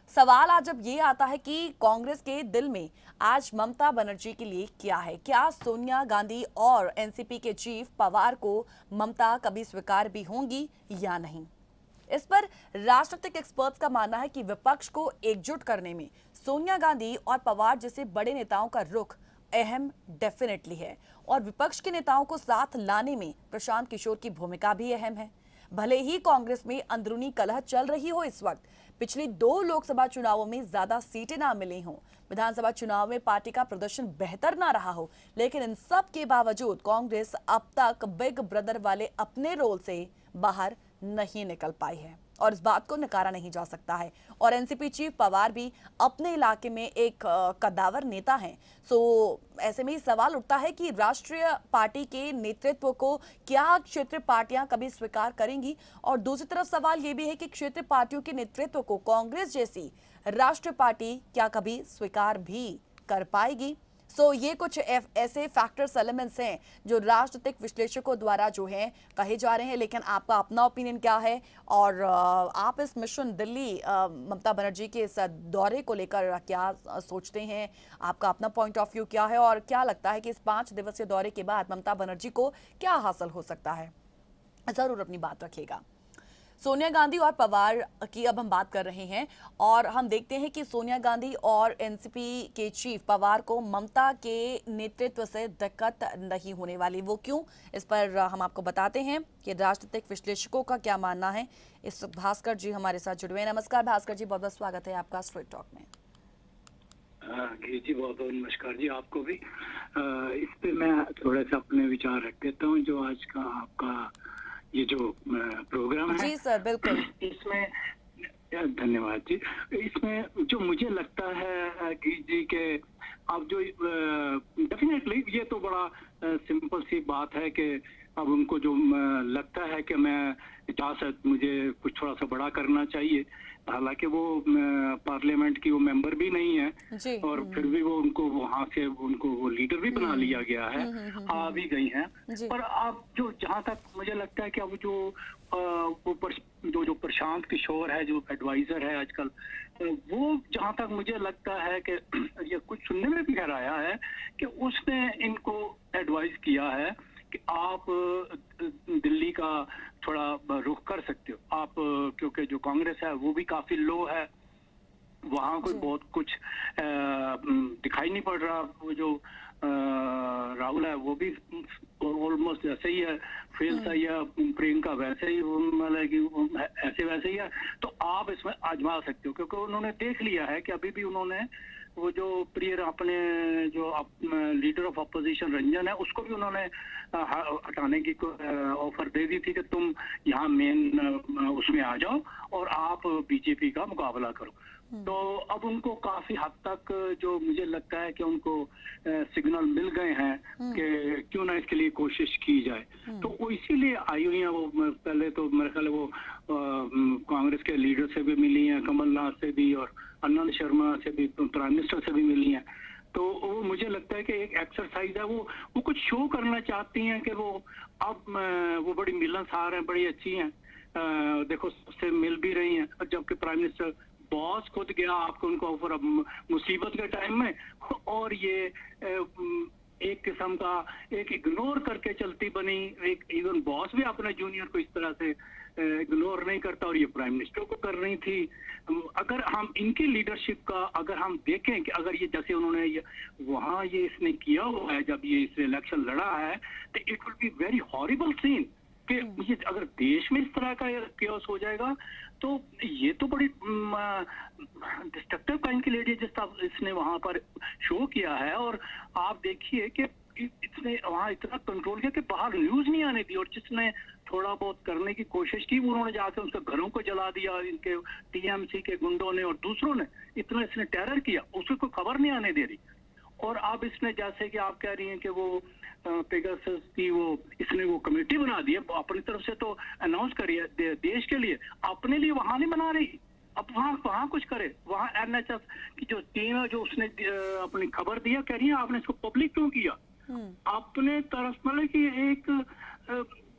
सवाल आज अब ये आता है कि कांग्रेस के दिल में आज ममता बनर्जी के लिए क्या है? क्या सोनिया गांधी और एनसीपी के चीफ पवार को ममता कभी स्वीकार भी होंगी या नहीं? इस पर राजनीतिक एक्सपर्ट्स का मानना है कि विपक्ष को एकजुट करने में सोनिया गांधी और पवार जैसे बड़े नेताओं का रुख अहम डेफिनेटली है और विपक्ष के नेताओं को साथ लाने में प्रशांत किशोर की भूमिका भी अहम है। भले ही कांग्रेस में अंदरूनी कलह चल रही हो, इस वक्त पिछली 2 लोकसभा चुनावों में ज्यादा सीटें ना मिली हों, विधानसभा चुनाव में पार्टी का प्रदर्शन बेहतर ना रहा हो, लेकिन इन सब के बावजूद कांग्रेस अब तक बिग ब्रदर वाले अपने रोल से बाहर नहीं निकल पाई है और इस बात को नकारा नहीं जा सकता है। और एनसीपी चीफ पवार भी अपने इलाके में एक कद्दावर नेता हैं। ऐसे में सवाल उठता है कि राष्ट्रीय पार्टी के नेतृत्व को क्या क्षेत्रीय पार्टियां कभी स्वीकार करेंगी, और दूसरी तरफ सवाल ये भी है कि क्षेत्रीय पार्टियों के नेतृत्व को कांग्रेस जैसी राष्ट्रीय पार्टी क्या कभी स्वीकार भी कर पाएगी। ये कुछ ऐसे फैक्टर्स एलिमेंट्स हैं जो राजनीतिक विश्लेषकों द्वारा जो हैं कहे जा रहे हैं। लेकिन आपका अपना ओपिनियन क्या है और आप इस मिशन दिल्ली ममता बनर्जी के इस दौरे को लेकर क्या सोचते हैं? आपका अपना पॉइंट ऑफ व्यू क्या है और क्या लगता है कि इस 5 दिवसीय दौरे के बाद ममता बनर्जी को क्या हासिल हो सकता है? जरूर अपनी बात रखिएगा। सोनिया गांधी और पवार की अब हम बात कर रहे हैं और हम देखते हैं कि सोनिया गांधी और एनसीपी के चीफ पवार को ममता के नेतृत्व से दिक्कत नहीं होने वाली। वो क्यों, इस पर हम आपको बताते हैं कि राजनीतिक विश्लेषकों का क्या मानना है। इस वक्त भास्कर जी हमारे साथ जुड़े हुए हैं। नमस्कार भास्कर जी, बहुत बहुत स्वागत है आपका स्ट्रेट टॉक में। जी बहुत बहुत नमस्कार जी, आपको भी। इस पे मैं थोड़ा सा अपने विचार रख देता हूँ। जो आज का आपका ये जो प्रोग्राम है, जी सर बिल्कुल, इसमें धन्यवाद जी। इसमें जो मुझे लगता है कि जी के अब जो डेफिनेटली ये तो बड़ा सिंपल सी बात है कि अब उनको जो लगता है कि मैं इजाजत मुझे कुछ थोड़ा सा बड़ा करना चाहिए, हालांकि वो पार्लियामेंट की वो मेंबर भी नहीं है जी। और फिर भी वो उनको वहां से उनको वो लीडर भी बना लिया गया है, आ भी गई हैं। पर अब जो जहां तक मुझे लगता है कि अब जो जो प्रशांत किशोर है, जो एडवाइजर है आजकल, वो जहां तक मुझे लगता है कि ये कुछ सुनने में भी खैर आया है कि उसने इनको एडवाइस किया है कि आप दिल्ली का थोड़ा रुख कर सकते हो आप, क्योंकि जो कांग्रेस है वो भी काफी लो है, वहाँ कोई बहुत कुछ दिखाई नहीं पड़ रहा। वो जो राहुल है वो भी ऑलमोस्ट ऐसे ही है, फेल सा ही है, प्रियंका वैसे ही, मतलब कि ऐसे वैसे ही है। तो आप इसमें आजमा सकते हो, क्योंकि उन्होंने देख लिया है कि अभी भी उन्होंने वो जो प्रिय अपने जो लीडर ऑफ अपोजिशन रंजन है, उसको भी उन्होंने हटाने की ऑफर दे दी थी कि तुम यहाँ मेन उसमें आ जाओ और आप बीजेपी का मुकाबला करो। तो अब उनको काफी हद तक जो मुझे लगता है कि उनको सिग्नल मिल गए हैं कि क्यों ना इसके लिए कोशिश की जाए, तो वो इसीलिए आई हुई हैं। वो पहले तो मेरे ख्याल है वो कांग्रेस के लीडर से भी मिली हैं, कमलनाथ से भी, और आनंद शर्मा से भी, प्राइम मिनिस्टर से भी मिली हैं। तो वो मुझे लगता है कि एक एक्सरसाइज है, वो कुछ शो करना चाहती हैं कि वो अब वो बड़ी मिलनसार हैं, बड़ी अच्छी हैं, देखो सबसे मिल भी रही हैं। और जबकि प्राइम मिनिस्टर बॉस खुद गया आपको उनको ऑफर अब मुसीबत के टाइम में, और ये एक किस्म का एक इग्नोर करके चलती बनी। एक इवन बॉस भी अपने जूनियर को इस तरह से इग्नोर नहीं करता, और ये प्राइम मिनिस्टर को कर रही थी। अगर हम इनकी लीडरशिप का अगर हम देखें कि अगर ये जैसे उन्होंने वहां ये इसने किया हुआ है, जब ये इस इलेक्शन लड़ा है, तो it will be very horrible scene कि ये अगर देश में इस तरह का केओस हो जाएगा, तो ये तो बड़ी डिस्ट्रक्टिव काइंड की लेडी जिस तरह इसने वहां पर शो किया है। और आप देखिए कि इसने वहां इतना कंट्रोल किया कि बाहर न्यूज नहीं आने दी, और जिसने थोड़ा बहुत करने की कोशिश की उन्होंने जाकर उसके घरों को जला दिया, इनके टीएमसी के गुंडों ने और दूसरों ने इतना इसने टेरर किया, उसको कोई खबर नहीं आने दे रही। और अब इसने जैसे कि आप कह रही हैं कि वो पेगासस की इसने वो कमेटी बना दी है, अपनी तरफ से तो अनाउंस करी है देश के लिए, अपने लिए वहां नहीं बना रही। अब वहां कुछ करे, वहां एनएचएस की जो टीम है जो उसने अपनी खबर दिया, कह रही है आपने इसको पब्लिक क्यों किया? अपने तरफ मतलब कि एक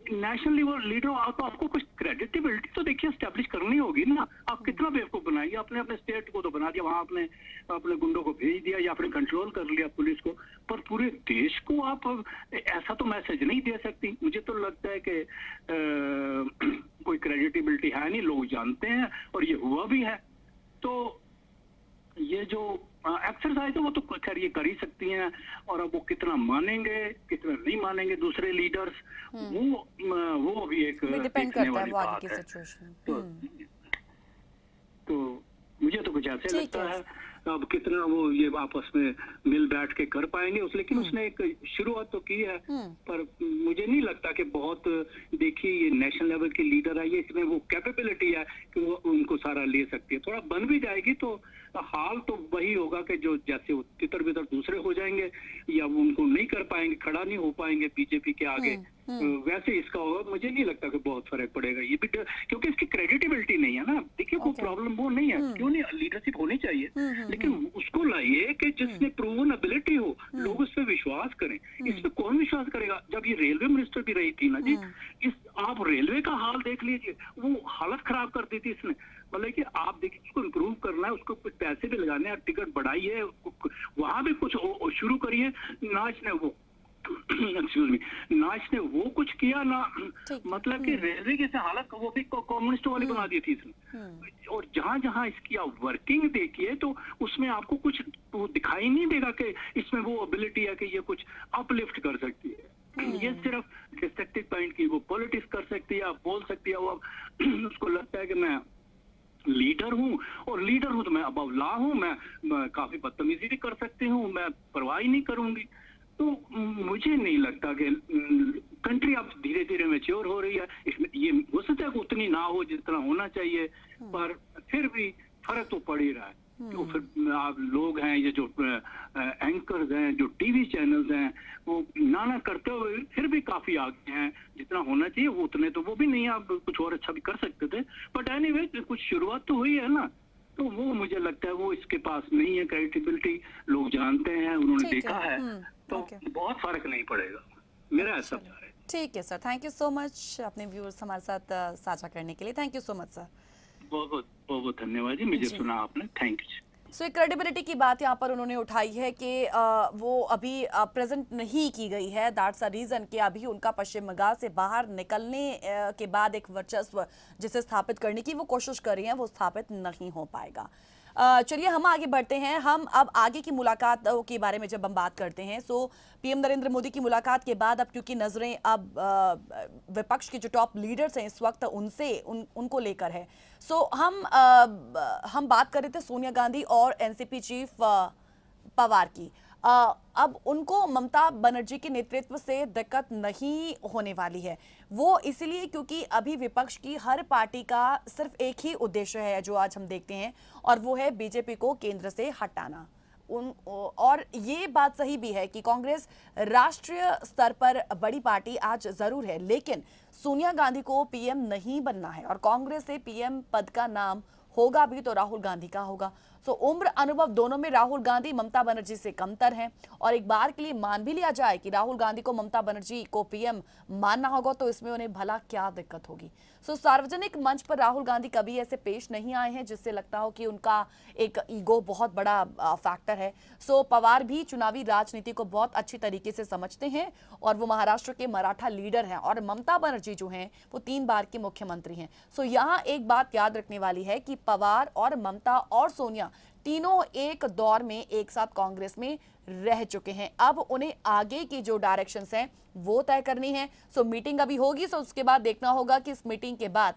नेशनल लेवल लीडर आपको कुछ क्रेडिटेबिलिटी तो देखिए स्टैब्लिश करनी होगी ना। आप कितना बेवकूफ बनाइए, आपने अपने स्टेट को तो बना दिया, वहां आपने अपने गुंडों को भेज दिया या आपने कंट्रोल कर लिया पुलिस को, पर पूरे देश को आप ऐसा तो मैसेज नहीं दे सकती। मुझे तो लगता है कि कोई क्रेडिटेबिलिटी है नहीं, लोग जानते हैं और ये हुआ भी है। तो ये जो एक्सरसाइज है वो तो खैर ये कर ही सकती हैं, और अब वो कितना मानेंगे कितना नहीं मानेंगे दूसरे लीडर्स, वो भी एक डिपेंड करता है वो आगे की सिचुएशन। तो मुझे तो कुछ ऐसे लगता है अब कितना वो ये आपस में मिल बैठ के कर पाएंगे लेकिन उसने एक शुरुआत तो की है, पर मुझे नहीं लगता कि बहुत देखिए ये नेशनल लेवल की लीडर है, ये इसमें वो कैपेबिलिटी है कि वो उनको सारा ले सकती है। थोड़ा बन भी जाएगी तो हाल तो वही होगा कि जो जैसे वो तितर बितर दूसरे हो जाएंगे या वो उनको नहीं कर पाएंगे, खड़ा नहीं हो पाएंगे बीजेपी के आगे, वैसे इसका होगा। मुझे नहीं लगता कि बहुत फर्क पड़ेगा ये भी, क्योंकि इसकी क्रेडिटेबिलिटी नहीं है ना। देखिए वो प्रॉब्लम वो नहीं है, क्यों नहीं, लीडरशिप होनी चाहिए, लेकिन उसको लाइए कि जिसने प्रूवन एबिलिटी हो, लोग उस पर विश्वास करें। इस पे कौन विश्वास करेगा? जब ये रेलवे मिनिस्टर भी रही थी ना जी, आप रेलवे का हाल देख लीजिए, वो हालत खराब कर दी थी इसने। मतलब कि आप देखिए उसको इम्प्रूव करना है, उसको कुछ पैसे भी लगाने हैं, टिकट बढ़ाइए, वहां भी कुछ शुरू करिए। नाच ने वो कुछ किया ना, मतलब कि रेलवे की हालत वो भी कम्युनिस्ट वाली बना दी थी इसने। और जहां जहां इसकी आप वर्किंग देखिए तो उसमें आपको कुछ वो दिखाई नहीं देगा कि इसमें वो एबिलिटी है कि ये कुछ अपलिफ्ट कर सकती है। ये सिर्फ डिस्ट्रक्टिव पॉइंट की वो पॉलिटिक्स कर सकती है, आप बोल सकती है, वो उसको लगता है कि मैं लीडर हूँ, और लीडर हूँ तो मैं अब ला हूँ, मैं काफी बदतमीजी भी कर सकती हूँ, मैं परवाह नहीं करूंगी। तो मुझे नहीं लगता कि कंट्री अब धीरे धीरे मैच्योर हो रही है। इसमें ये हो सकता है कि उतनी ना हो जितना होना चाहिए, पर फिर भी फर्क तो पड़ ही रहा है। तो फिर आप लोग हैं, ये जो एंकर्स हैं, जो टीवी चैनल्स हैं, वो नाना करते हुए फिर भी काफी आगे हैं। जितना होना चाहिए वो उतने तो वो भी नहीं, आप कुछ और अच्छा भी कर सकते थे, बट एनीवे कुछ शुरुआत तो हुई है ना। तो वो मुझे लगता है वो इसके पास नहीं है क्रेडिबिलिटी, लोग जानते हैं, उन्होंने देखा है, तो बहुत फर्क नहीं पड़ेगा, मेरा ऐसा विचार है। ठीक है sir, thank you so much अपने व्यूअर्स हमारे साथ साझा करने के लिए। Thank you so much sir. बहुत बहुत धन्यवाद जी, मुझे सुना आपने, थैंक यू। सो क्रेडिबिलिटी की बात यहाँ पर उन्होंने उठाई है कि वो अभी प्रेजेंट नहीं की गई है। दैट्स अ रीज़न कि अभी उनका पश्चिम बंगाल से बाहर निकलने के बाद एक वर्चस्व जिसे स्थापित करने की वो कोशिश कर रही हैं, वो स्थापित नहीं हो पाएगा। चलिए हम आगे बढ़ते हैं। हम अब आगे की मुलाकात के बारे में जब हम बात करते हैं, सो पीएम नरेंद्र मोदी की मुलाकात के बाद अब क्योंकि नजरें अब विपक्ष के जो टॉप लीडर्स हैं इस वक्त उनको लेकर है। सो हम बात कर रहे थे सोनिया गांधी और एनसीपी चीफ पवार की। अब उनको ममता बनर्जी के नेतृत्व से दिक्कत नहीं होने वाली है। वो इसलिए क्योंकि अभी विपक्ष की हर पार्टी का सिर्फ एक ही उद्देश्य है जो आज हम देखते हैं, और वो है बीजेपी को केंद्र से हटाना। और ये बात सही भी है कि कांग्रेस राष्ट्रीय स्तर पर बड़ी पार्टी आज जरूर है, लेकिन सोनिया गांधी को पीएम नहीं बनना है, और कांग्रेस से पीएम पद का नाम होगा भी तो राहुल गांधी का होगा। तो उम्र अनुभव दोनों में राहुल गांधी ममता बनर्जी से कमतर हैं, और एक बार के लिए मान भी लिया जाए कि राहुल गांधी को ममता बनर्जी को पीएम मानना होगा तो इसमें उन्हें भला क्या दिक्कत होगी। सार्वजनिक मंच पर राहुल गांधी कभी ऐसे पेश नहीं आए हैं जिससे लगता हो कि उनका एक ईगो बहुत बड़ा फैक्टर है। पवार भी चुनावी राजनीति को बहुत अच्छी तरीके से समझते हैं, और वो महाराष्ट्र के मराठा लीडर हैं, और ममता बनर्जी जो हैं वो 3 बार के मुख्यमंत्री हैं। यहाँ एक बात याद रखने वाली है कि पवार और ममता और सोनिया तीनों एक दौर में एक साथ कांग्रेस में रह चुके हैं। अब उन्हें आगे की जो डायरेक्शंस हैं वो तय करनी है। मीटिंग अभी होगी, उसके बाद देखना होगा कि इस मीटिंग के बाद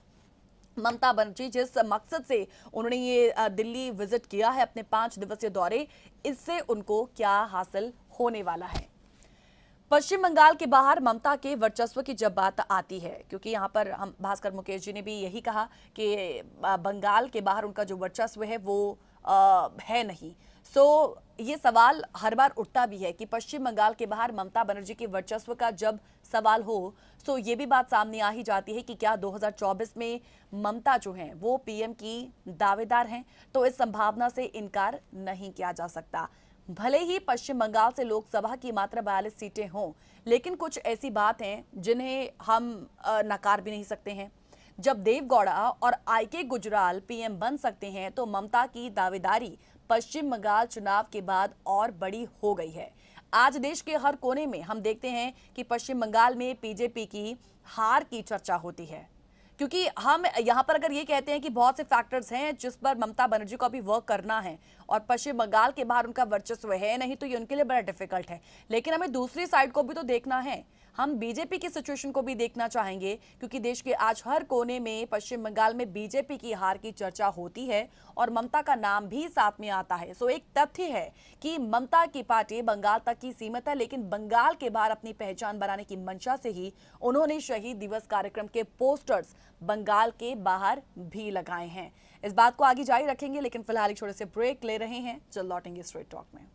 ममता बनर्जी जिस मकसद से उन्होंने ये दिल्ली विजिट किया है अपने 5 दिवसीय दौरे, इससे उनको क्या हासिल होने वाला है। पश्चिम बंगाल के बाहर ममता के वर्चस्व की जब बात आती है, क्योंकि यहाँ पर हम भास्कर मुकेश जी ने भी यही कहा कि बंगाल के बाहर उनका जो वर्चस्व है वो है नहीं। ये सवाल हर बार उठता भी है कि पश्चिम बंगाल के बाहर ममता बनर्जी के वर्चस्व का जब सवाल हो तो ये भी बात सामने आ ही जाती है कि क्या 2024 में ममता जो हैं वो पीएम की दावेदार हैं। तो इस संभावना से इनकार नहीं किया जा सकता। भले ही पश्चिम बंगाल से लोकसभा की मात्र 42 सीटें हों, लेकिन कुछ ऐसी बात हैं जिन्हें हम नकार भी नहीं सकते हैं। जब देवगौड़ा और आईके गुजराल पीएम बन सकते हैं तो ममता की दावेदारी पश्चिम बंगाल चुनाव के बाद और बड़ी हो गई है। आज देश के हर कोने में हम देखते हैं कि पश्चिम बंगाल में बीजेपी की हार की चर्चा होती है, क्योंकि हम यहाँ पर अगर ये कहते हैं कि बहुत से फैक्टर्स हैं जिस पर ममता बनर्जी को अभी वर्क करना है, और पश्चिम बंगाल के बाहर उनका वर्चस्व है नहीं, तो ये उनके लिए बड़ा डिफिकल्ट है। लेकिन हमें दूसरी साइड को भी तो देखना है, हम बीजेपी की सिचुएशन को भी देखना चाहेंगे, क्योंकि देश के आज हर कोने में पश्चिम बंगाल में बीजेपी की हार की चर्चा होती है और ममता का नाम भी साथ में आता है। एक तथ्य है कि ममता की पार्टी बंगाल तक ही सीमित है, लेकिन बंगाल के बाहर अपनी पहचान बनाने की मंशा से ही उन्होंने शहीद दिवस कार्यक्रम के पोस्टर्स बंगाल के बाहर भी लगाए हैं। इस बात को आगे जारी रखेंगे, लेकिन फिलहाल एक छोटे से ब्रेक ले रहे हैं। जल्द लौटेंगे स्ट्रेट टॉक में।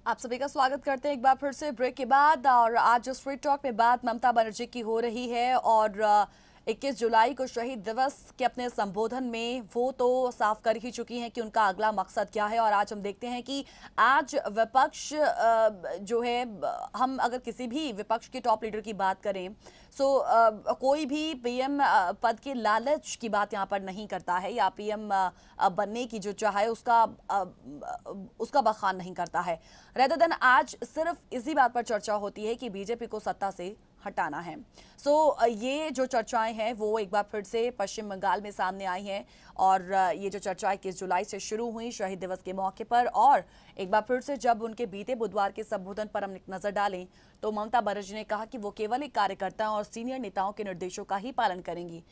आप सभी का स्वागत करते हैं एक बार फिर से ब्रेक के बाद। और आज स्ट्रेट टॉक में बात ममता बनर्जी की हो रही है, और 21 जुलाई को शहीद दिवस के अपने संबोधन में वो तो साफ कर ही चुकी हैं कि उनका अगला मकसद क्या है। और आज हम देखते हैं कि आज विपक्ष जो है, हम अगर किसी भी विपक्ष के टॉप लीडर की बात करें कोई भी पीएम पद के लालच की बात यहाँ पर नहीं करता है, या पीएम बनने की जो चाह है उसका बखान नहीं करता है। रेदर देन आज सिर्फ इसी बात पर चर्चा होती है कि बीजेपी को सत्ता से हटाना है। ये जो चर्चाएं हैं वो एक बार फिर से पश्चिम बंगाल में सामने आई हैं, और ये जो चर्चा 21 जुलाई से शुरू हुई शहीद दिवस के मौके पर, और एक बार फिर से जब उनके बीते बुधवार के संबोधन पर हम एक नजर डालें तो ममता बनर्जी ने कहा कि वो केवल एक कार्यकर्ता और सीनियर नेताओं के निर्देशों का ही पालन करेंगी।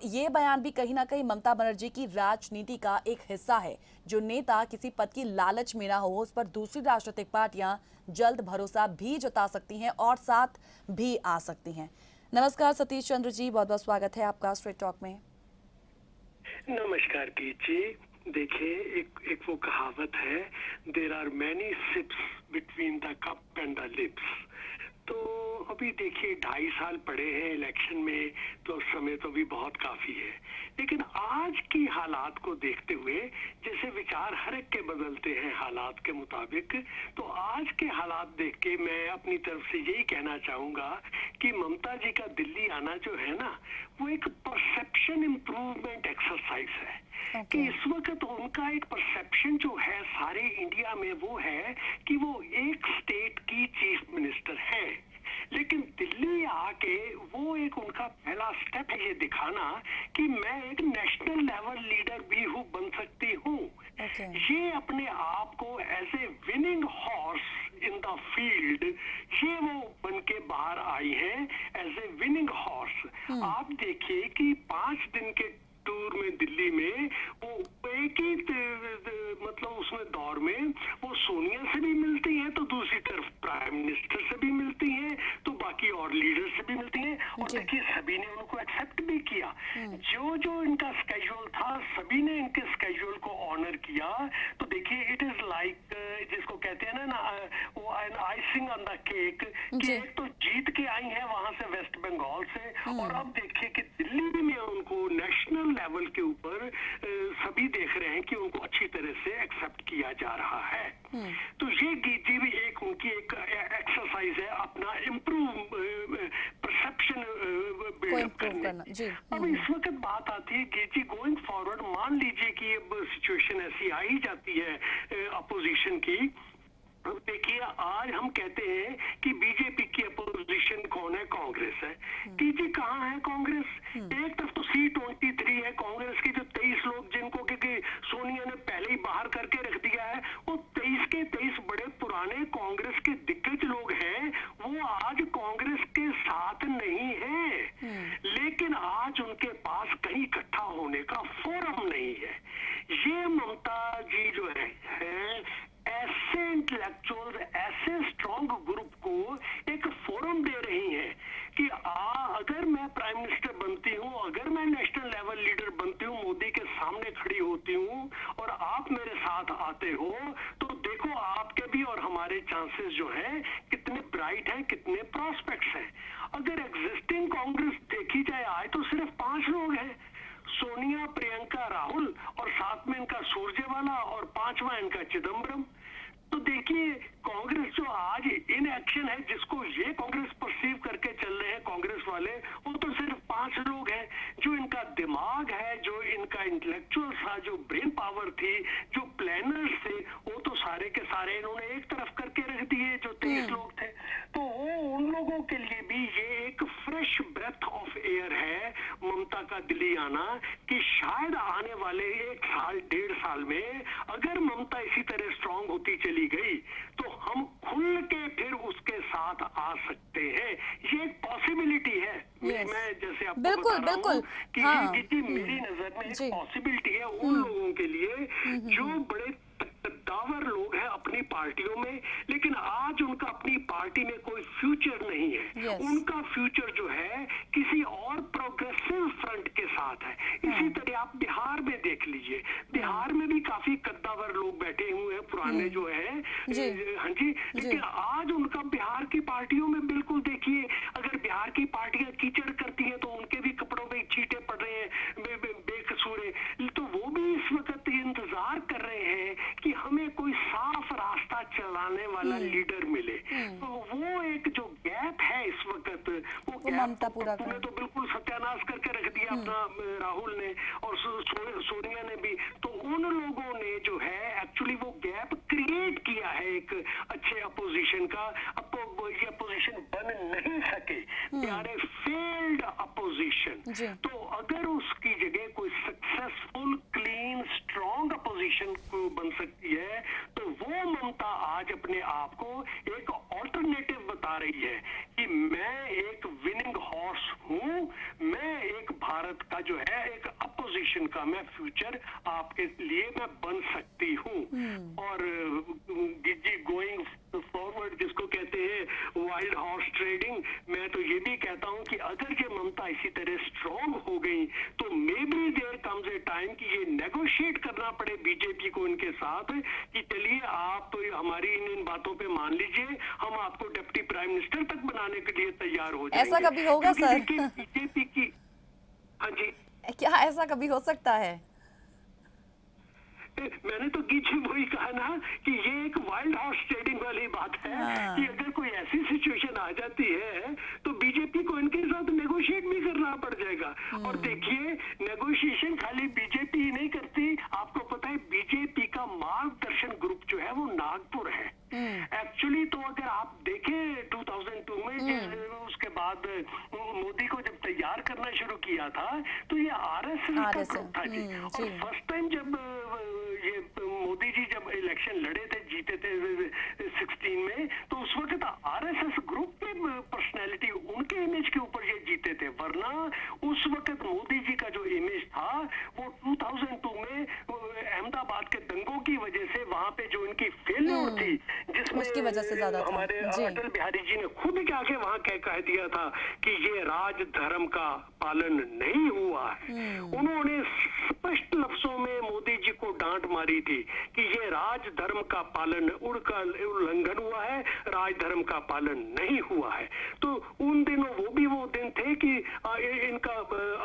ये बयान भी कहीं ना कहीं ममता बनर्जी की राजनीति का एक हिस्सा है। जो नेता किसी पद की लालच में ना हो, उस पर दूसरी राजनीतिक पार्टियां जल्द भरोसा भी जता सकती हैं और साथ भी आ सकती हैं। नमस्कार सतीश चंद्र जी, बहुत बहुत स्वागत है आपका स्ट्रेट टॉक में। नमस्कार गीत जी। देखिए, एक वो कहावत है, there are many sips between the cup and the lips. तो अभी देखिए 2.5 साल पड़े हैं इलेक्शन में, तो समय तो भी बहुत काफी है। लेकिन आज की हालात को देखते हुए, जैसे विचार हर एक के बदलते हैं हालात के मुताबिक, तो आज के हालात देख के मैं अपनी तरफ से यही कहना चाहूंगा कि ममता जी का दिल्ली आना जो है ना, वो एक परसेप्शन इम्प्रूवमेंट एक्सरसाइज है। कि इस वक्त उनका एक परसेप्शन जो है सारे इंडिया में वो है कि वो एक स्टेट की चीफ मिनिस्टर है, लेकिन दिल्ली आके वो एक उनका पहला स्टेप है ये दिखाना कि मैं एक नेशनल लेवल लीडर भी बन सकती हूँ। ये अपने आप को as a winning horse in the field, ये वो बन के बाहर आई है एज ए विनिंग हॉर्स। आप देखिए कि 5 दिन के टूर में दिल्ली में वो एक ही मतलब उसमें दौर में लीडर से भी मिलती हैं और देखिए सभी ने उनको एक्सेप्ट भी किया। जो जो इनका स्केड्यूल था सभी ने इनके स्केड्यूल को ऑनर किया। तो देखिए इट इज लाइक जिसको कहते हैं ना वो an icing on the cake कि एक तो जीत के आई है वहां से वेस्ट बंगाल से, और अब देखिए कि दिल्ली में उनको नेशनल लेवल के ऊपर सभी देख रहे हैं कि उनको अच्छी तरह से एक्सेप्ट किया जा रहा है। तो ये गीजी भी एक उनकी एक एक्सरसाइज है अपना इम्प्रूव परसेप्शन बिल्डअप करने। अब इस वक्त बात आती है गीजी गोइंग फॉरवर्ड, मान लीजिए कि अब सिचुएशन ऐसी आ ही जाती है अपोजिशन की। देखिए आज हम कहते हैं कि बीजेपी की अपोजिशन कौन है? कांग्रेस है। टीजी कहाँ है कांग्रेस? एक तरफ तो C23 है कांग्रेस के जो 23 लोग जिनको क्योंकि सोनिया ने पहले ही बाहर करके रख दिया है, वो 23 के 23 बड़े पुराने कांग्रेस के दिग्गज लोग हैं, वो आज कांग्रेस के साथ नहीं है। लेकिन आज उनके पास कहीं इकट्ठा होने का फोरम नहीं है। ये ममता जी जो है ऐसे इंटेलेक्चुअल ऐसे स्ट्रॉन्ग ग्रुप को एक फोरम दे रही हैं कि अगर मैं प्राइम मिनिस्टर बनती हूँ, अगर मैं नेशनल लेवल लीडर बनती हूँ, मोदी के सामने खड़ी होती हूँ और आप मेरे साथ आते हो, तो देखो आपके भी और हमारे चांसेस जो है कितने ब्राइट हैं, कितने प्रॉस्पेक्ट्स हैं। अगर एग्जिस्टिंग कांग्रेस देखी जाए आज तो सिर्फ 5 लोग हैं, सोनिया, प्रियंका, राहुल और साथ में इनका सुरजेवाला और 5वां इनका चिदम्बरम। तो देखिए कांग्रेस जो आज इन एक्शन है, जिसको ये कांग्रेस परसीव करके चल रहे हैं कांग्रेस वाले, वो तो सिर्फ 5 लोग हैं। जो इनका दिमाग है, जो इनका इंटेलेक्चुअल था, जो ब्रेन पावर थी, जो प्लानर्स थे, वो तो सारे के सारे इन्होंने एक तरफ करके रख दिए जो 23 लोग थे। तो वो उन लोगों के लिए भी ये एक फ्रेश ब्रेथ ऑफ एयर है ममता का दिल्ली आना, कि शायद आने वाले 1 साल 1.5 साल में अगर ममता इसी तरह स्ट्रांग होती चली गई तो हम खुल के फिर उसके साथ आ सकते हैं। ये एक पॉसिबिलिटी है। मैं जैसे आपको बिल्कुल बता रहा बिल्कुल हूं कि ये मेरी नजर में एक पॉसिबिलिटी है उन लोगों के लिए जो बड़े दावर लोग हैं अपनी पार्टियों में, लेकिन आज उनका अपनी पार्टी में कोई फ्यूचर नहीं है। उनका फ्यूचर जो है किसी और प्रोग्रेसिव फ्रंट के साथ है। इसी तरह आप बिहार में देख लीजिए, बिहार में भी काफी कद्दावर लोग बैठे हुए हैं पुराने जो है, हाँ जी, लेकिन आज उनका बिहार की पार्टियों में बिल्कुल देखिए, अगर बिहार की पार्टियां कीचड़ करती हैं तो उनके भी कपड़ों में छींटे पड़ रहे हैं बेकसूर, तो वो भी इस वक्त इंतजार कर रहे हैं कि हमें कोई साफ रास्ता चलाने वाला लीडर मिले। तो वो एक जो गैप है इस वक्त, वो गैप ने तो बिल्कुल सत्यानाश करके रख दिया अपना राहुल ने और सोनिया ने भी। तो उन लोगों ने जो है एक्चुअली वो गैप क्रिएट किया है एक अच्छे अपोजिशन का। अब ये अपोजिशन बन नहीं सके, यानी फेल्ड अपोजिशन। तो अगर उसकी जगह कोई सक्सेसफुल क्लीन स्ट्रॉन्ग अपोजिशन को बन सकती है, तो वो ममता आज अपने आप को एक ऑल्टरनेटिव बता रही है कि मैं एक विनिंग हॉर्स हूं, मैं एक भारत का जो है एक अपोजिशन का मैं फ्यूचर आपके लिए मैं बन सकती हूं। और गिज्जी गोइंग फॉरवर्ड जिसको कहते हैं वाइल्ड हॉर्स ट्रेडिंग, मैं तो ये भी कहता हूं कि अगर ये ममता इसी तरह स्ट्रॉन्ग हो गई तो maybe there comes a time कि ये नेगोशिएट करना पड़े बीजेपी को इनके साथ कि चलिए आप तो हमारी इन बातों पे मान लीजिए, हम आपको डिप्टी प्राइम मिनिस्टर तक बनाने के लिए तैयार हो जाएंगे। ऐसा कभी होगा सर? बीजेपी की, हाँ जी, क्या ऐसा कभी हो सकता है? मैंने तो गीछे वही कहा ना कि ये एक वाइल्ड हॉर्स ट्रेडिंग वाली बात है कि अगर कोई ऐसी सिचुएशन आ जाती है तो बीजेपी को इनके साथ नेगोशिएट भी करना पड़ जाएगा। और देखिए नेगोशिएशन खाली बीजेपी ही नहीं करती, आपको पता है बीजेपी का मार्गदर्शन ग्रुप जो है वो नागपुर है। एक्चुअली तो अगर आप देखें 2002 में उसके बाद मोदी को जब तैयार करना शुरू किया था तो ये आरएसएस का ग्रुप था जी। और फर्स्ट टाइम जब ये मोदी जी जब इलेक्शन लड़े थे, जीते थे 16 में, तो उस वक्त आरएसएस ग्रुप के पर्सनैलिटी उनके इमेज के ऊपर ये जीते सकते थे, वरना उस वक्त मोदी जी का जो इमेज था वो 2002 में अहमदाबाद के दंगों की वजह से वहां पे जो इनकी फेल्योर थी, जिसमें उसकी वजह से ज्यादा था। हमारे जी। अटल बिहारी जी ने खुद जाके वहां कह दिया था कि ये राज धर्म का पालन नहीं हुआ है। उन्होंने स्पष्ट लफ्जों में मोदी जी को डांट मारी थी कि ये राज धर्म का पालन उल्लंघन हुआ है, राज धर्म का पालन नहीं हुआ है। तो उन दिनों वो दिन थे कि इनका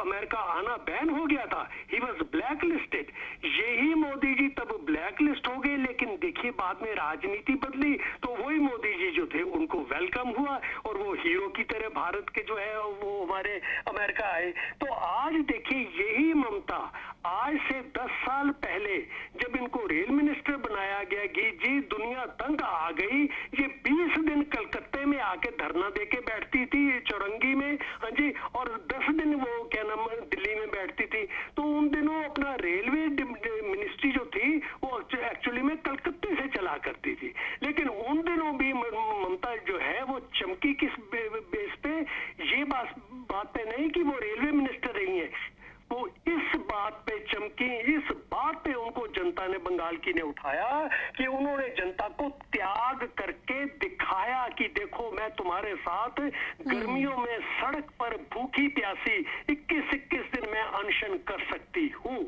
अमेरिका आना बैन हो गया था, ही वॉज ब्लैक लिस्टेड। यही मोदी जी तब ब्लैक लिस्ट हो गए, लेकिन देखिए बाद में राजनीति बदली तो वही मोदी जी जो थे उनको वेलकम हुआ और वो हीरो की तरह भारत के जो है वो हमारे अमेरिका आए। तो आज देखिए यही ममता आज से 10 साल पहले जब इनको रेल मिनिस्टर बनाया गया कि जी दुनिया तंग आ गई, ये 20 दिन कलकत्ते में आके धरना देके बैठती थी चौरंगी में, हाँ जी, और 10 दिन वो क्या नाम दिल्ली में बैठती थी। तो उन दिनों अपना रेलवे मिनिस्ट्री जो थी वो एक्चुअली में कलकत्ते से चला करती थी, लेकिन उन दिनों भी ममता जो है वो चमकी किस बेस पे, ये बात पे नहीं कि वो रेलवे मिनिस्टर रही है, वो इस बात पे चमकी, इस बात पे उनको जनता ने बंगाल की ने उठाया कि उन्होंने जनता को त्याग करके दिखाया कि देखो मैं तुम्हारे साथ गर्मियों में सड़क पर भूखी प्यासी 21-21 दिन में अनशन कर सकती हूँ।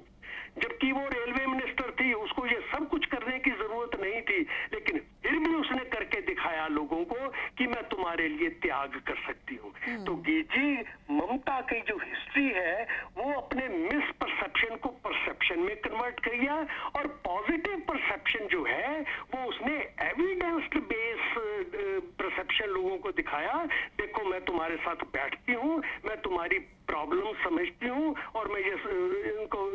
जबकि वो रेलवे मिनिस्टर थी, उसको ये सब कुछ करने की जरूरत नहीं थी, लेकिन फिर भी उसने करके दिखाया लोगों को कि मैं तुम्हारे लिए त्याग कर सकती हूँ। तो जी ममता की जो हिस्ट्री है वो अपने मिस परसेप्शन को परसेप्शन में कन्वर्ट किया और पॉजिटिव परसेप्शन जो है वो उसने एविडेंस्ड बेस परसेप्शन लोगों को दिखाया। देखो मैं तुम्हारे साथ बैठती हूँ, मैं तुम्हारी प्रॉब्लम समझती हूँ और मैं ये इनको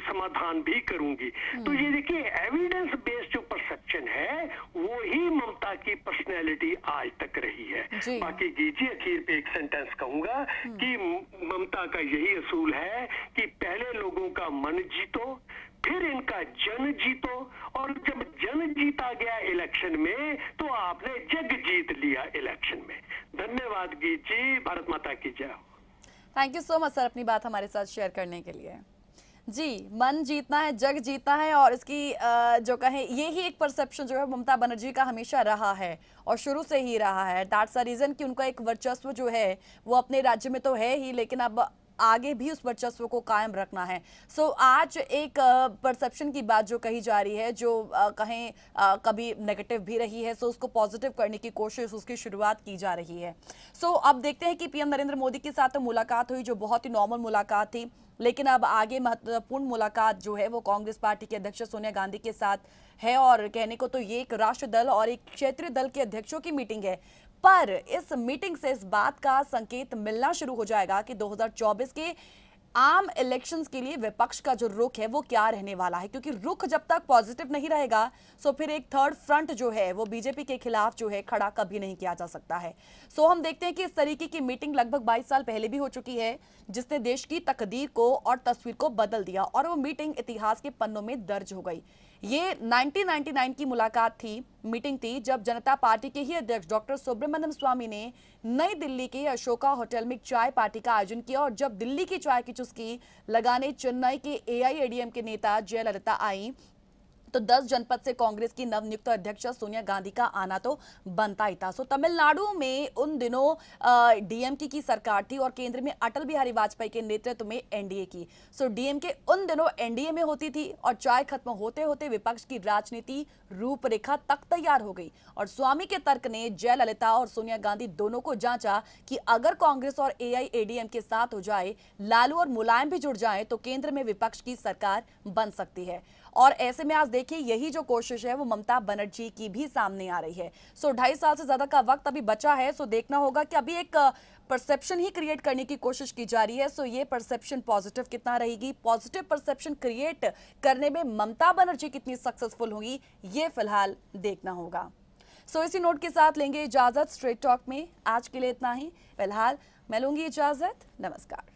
समाधान भी करूंगी। तो ये देखिए एविडेंस बेस्ड जो परसेप्शन है वो ही ममता की पर्सनैलिटी आज तक रही है। बाकी जी अखीर पे एक सेंटेंस कहूंगा कि ममता का यही असूल है कि पहले लोगों का मन जीतो, फिर इनका जन जीतो, और जब जन जीता गया इलेक्शन में तो आपने जग जीत लिया इलेक्शन में। धन्यवाद गीत जी, भारत माता की जय। Thank you so much sir अपनी बात हमारे साथ शेयर करने के लिए। जी, मन जीतना है, जग जीतना है, और इसकी जो कहें यही एक परसेप्शन जो है ममता बनर्जी का हमेशा रहा है और शुरू से ही रहा है। दैट्स द रीजन कि उनका एक वर्चस्व जो है वो अपने राज्य में तो है ही, लेकिन अब आगे भी उस वर्चस्व को कायम रखना है। सो आज एक परसेप्शन की बात जो कही जा रही है, जो कहें कभी नेगेटिव भी रही है, सो उसको पॉजिटिव करने की कोशिश, उसकी शुरुआत की जा रही है। सो अब देखते हैं कि पीएम नरेंद्र मोदी के साथ मुलाकात हुई जो बहुत ही नॉर्मल मुलाकात थी, लेकिन अब आगे महत्वपूर्ण मुलाकात जो है वो कांग्रेस पार्टी के अध्यक्ष सोनिया गांधी के साथ है, और कहने को तो ये एक राष्ट्र दल और एक क्षेत्रीय दल के अध्यक्षों की मीटिंग है। पर इस मीटिंग से इस बात का संकेत मिलना शुरू हो जाएगा कि 2024 के आम इलेक्शंस के लिए विपक्ष का जो रुख है वो क्या रहने वाला है, क्योंकि रुख जब तक पॉजिटिव नहीं रहेगा सो फिर एक थर्ड फ्रंट जो है वो बीजेपी के खिलाफ जो है खड़ा कभी नहीं किया जा सकता है। सो हम देखते हैं कि इस तरीके की मीटिंग लगभग 22 साल पहले भी हो चुकी है, जिसने देश की तकदीर को और तस्वीर को बदल दिया, और वो मीटिंग इतिहास के पन्नों में दर्ज हो गई। ये 1999 की मुलाकात थी, मीटिंग थी, जब जनता पार्टी के ही अध्यक्ष डॉक्टर सुब्रमण्यम स्वामी ने नई दिल्ली के अशोका होटल में चाय पार्टी का आयोजन किया, और जब दिल्ली की चाय की चुस्की लगाने चेन्नई के एआईएडीएम के नेता जयललिता आई तो 10 जनपद से कांग्रेस की नवनियुक्त अध्यक्ष सोनिया गांधी का आना तो बनता ही था। सो तमिलनाडु में उन दिनों डीएमके की सरकार थी और केंद्र में अटल बिहारी वाजपेयी के नेतृत्व में एनडीए की। सो डीएमके उन दिनों एनडीए में होती थी और चाय खत्म होते होते विपक्ष की राजनीति रूपरेखा तक तैयार हो गई, और स्वामी के तर्क ने जयललिता और सोनिया गांधी दोनों को जांचा कि अगर कांग्रेस और एआईएडीएम के साथ हो जाए, लालू और मुलायम भी जुड़ जाए तो केंद्र में विपक्ष की सरकार बन सकती है। और ऐसे में आज देखिए यही जो कोशिश है वो ममता बनर्जी की भी सामने आ रही है। सो 2.5 साल से ज्यादा का वक्त अभी बचा है, सो देखना होगा कि अभी एक परसेप्शन ही क्रिएट करने की कोशिश की जा रही है। सो ये परसेप्शन पॉजिटिव कितना रहेगी, पॉजिटिव परसेप्शन क्रिएट करने में ममता बनर्जी कितनी सक्सेसफुल होगी, ये फिलहाल देखना होगा। सो इसी नोट के साथ लेंगे इजाजत स्ट्रेट टॉक में। आज के लिए इतना ही, फिलहाल मैं लूंगी इजाजत। नमस्कार।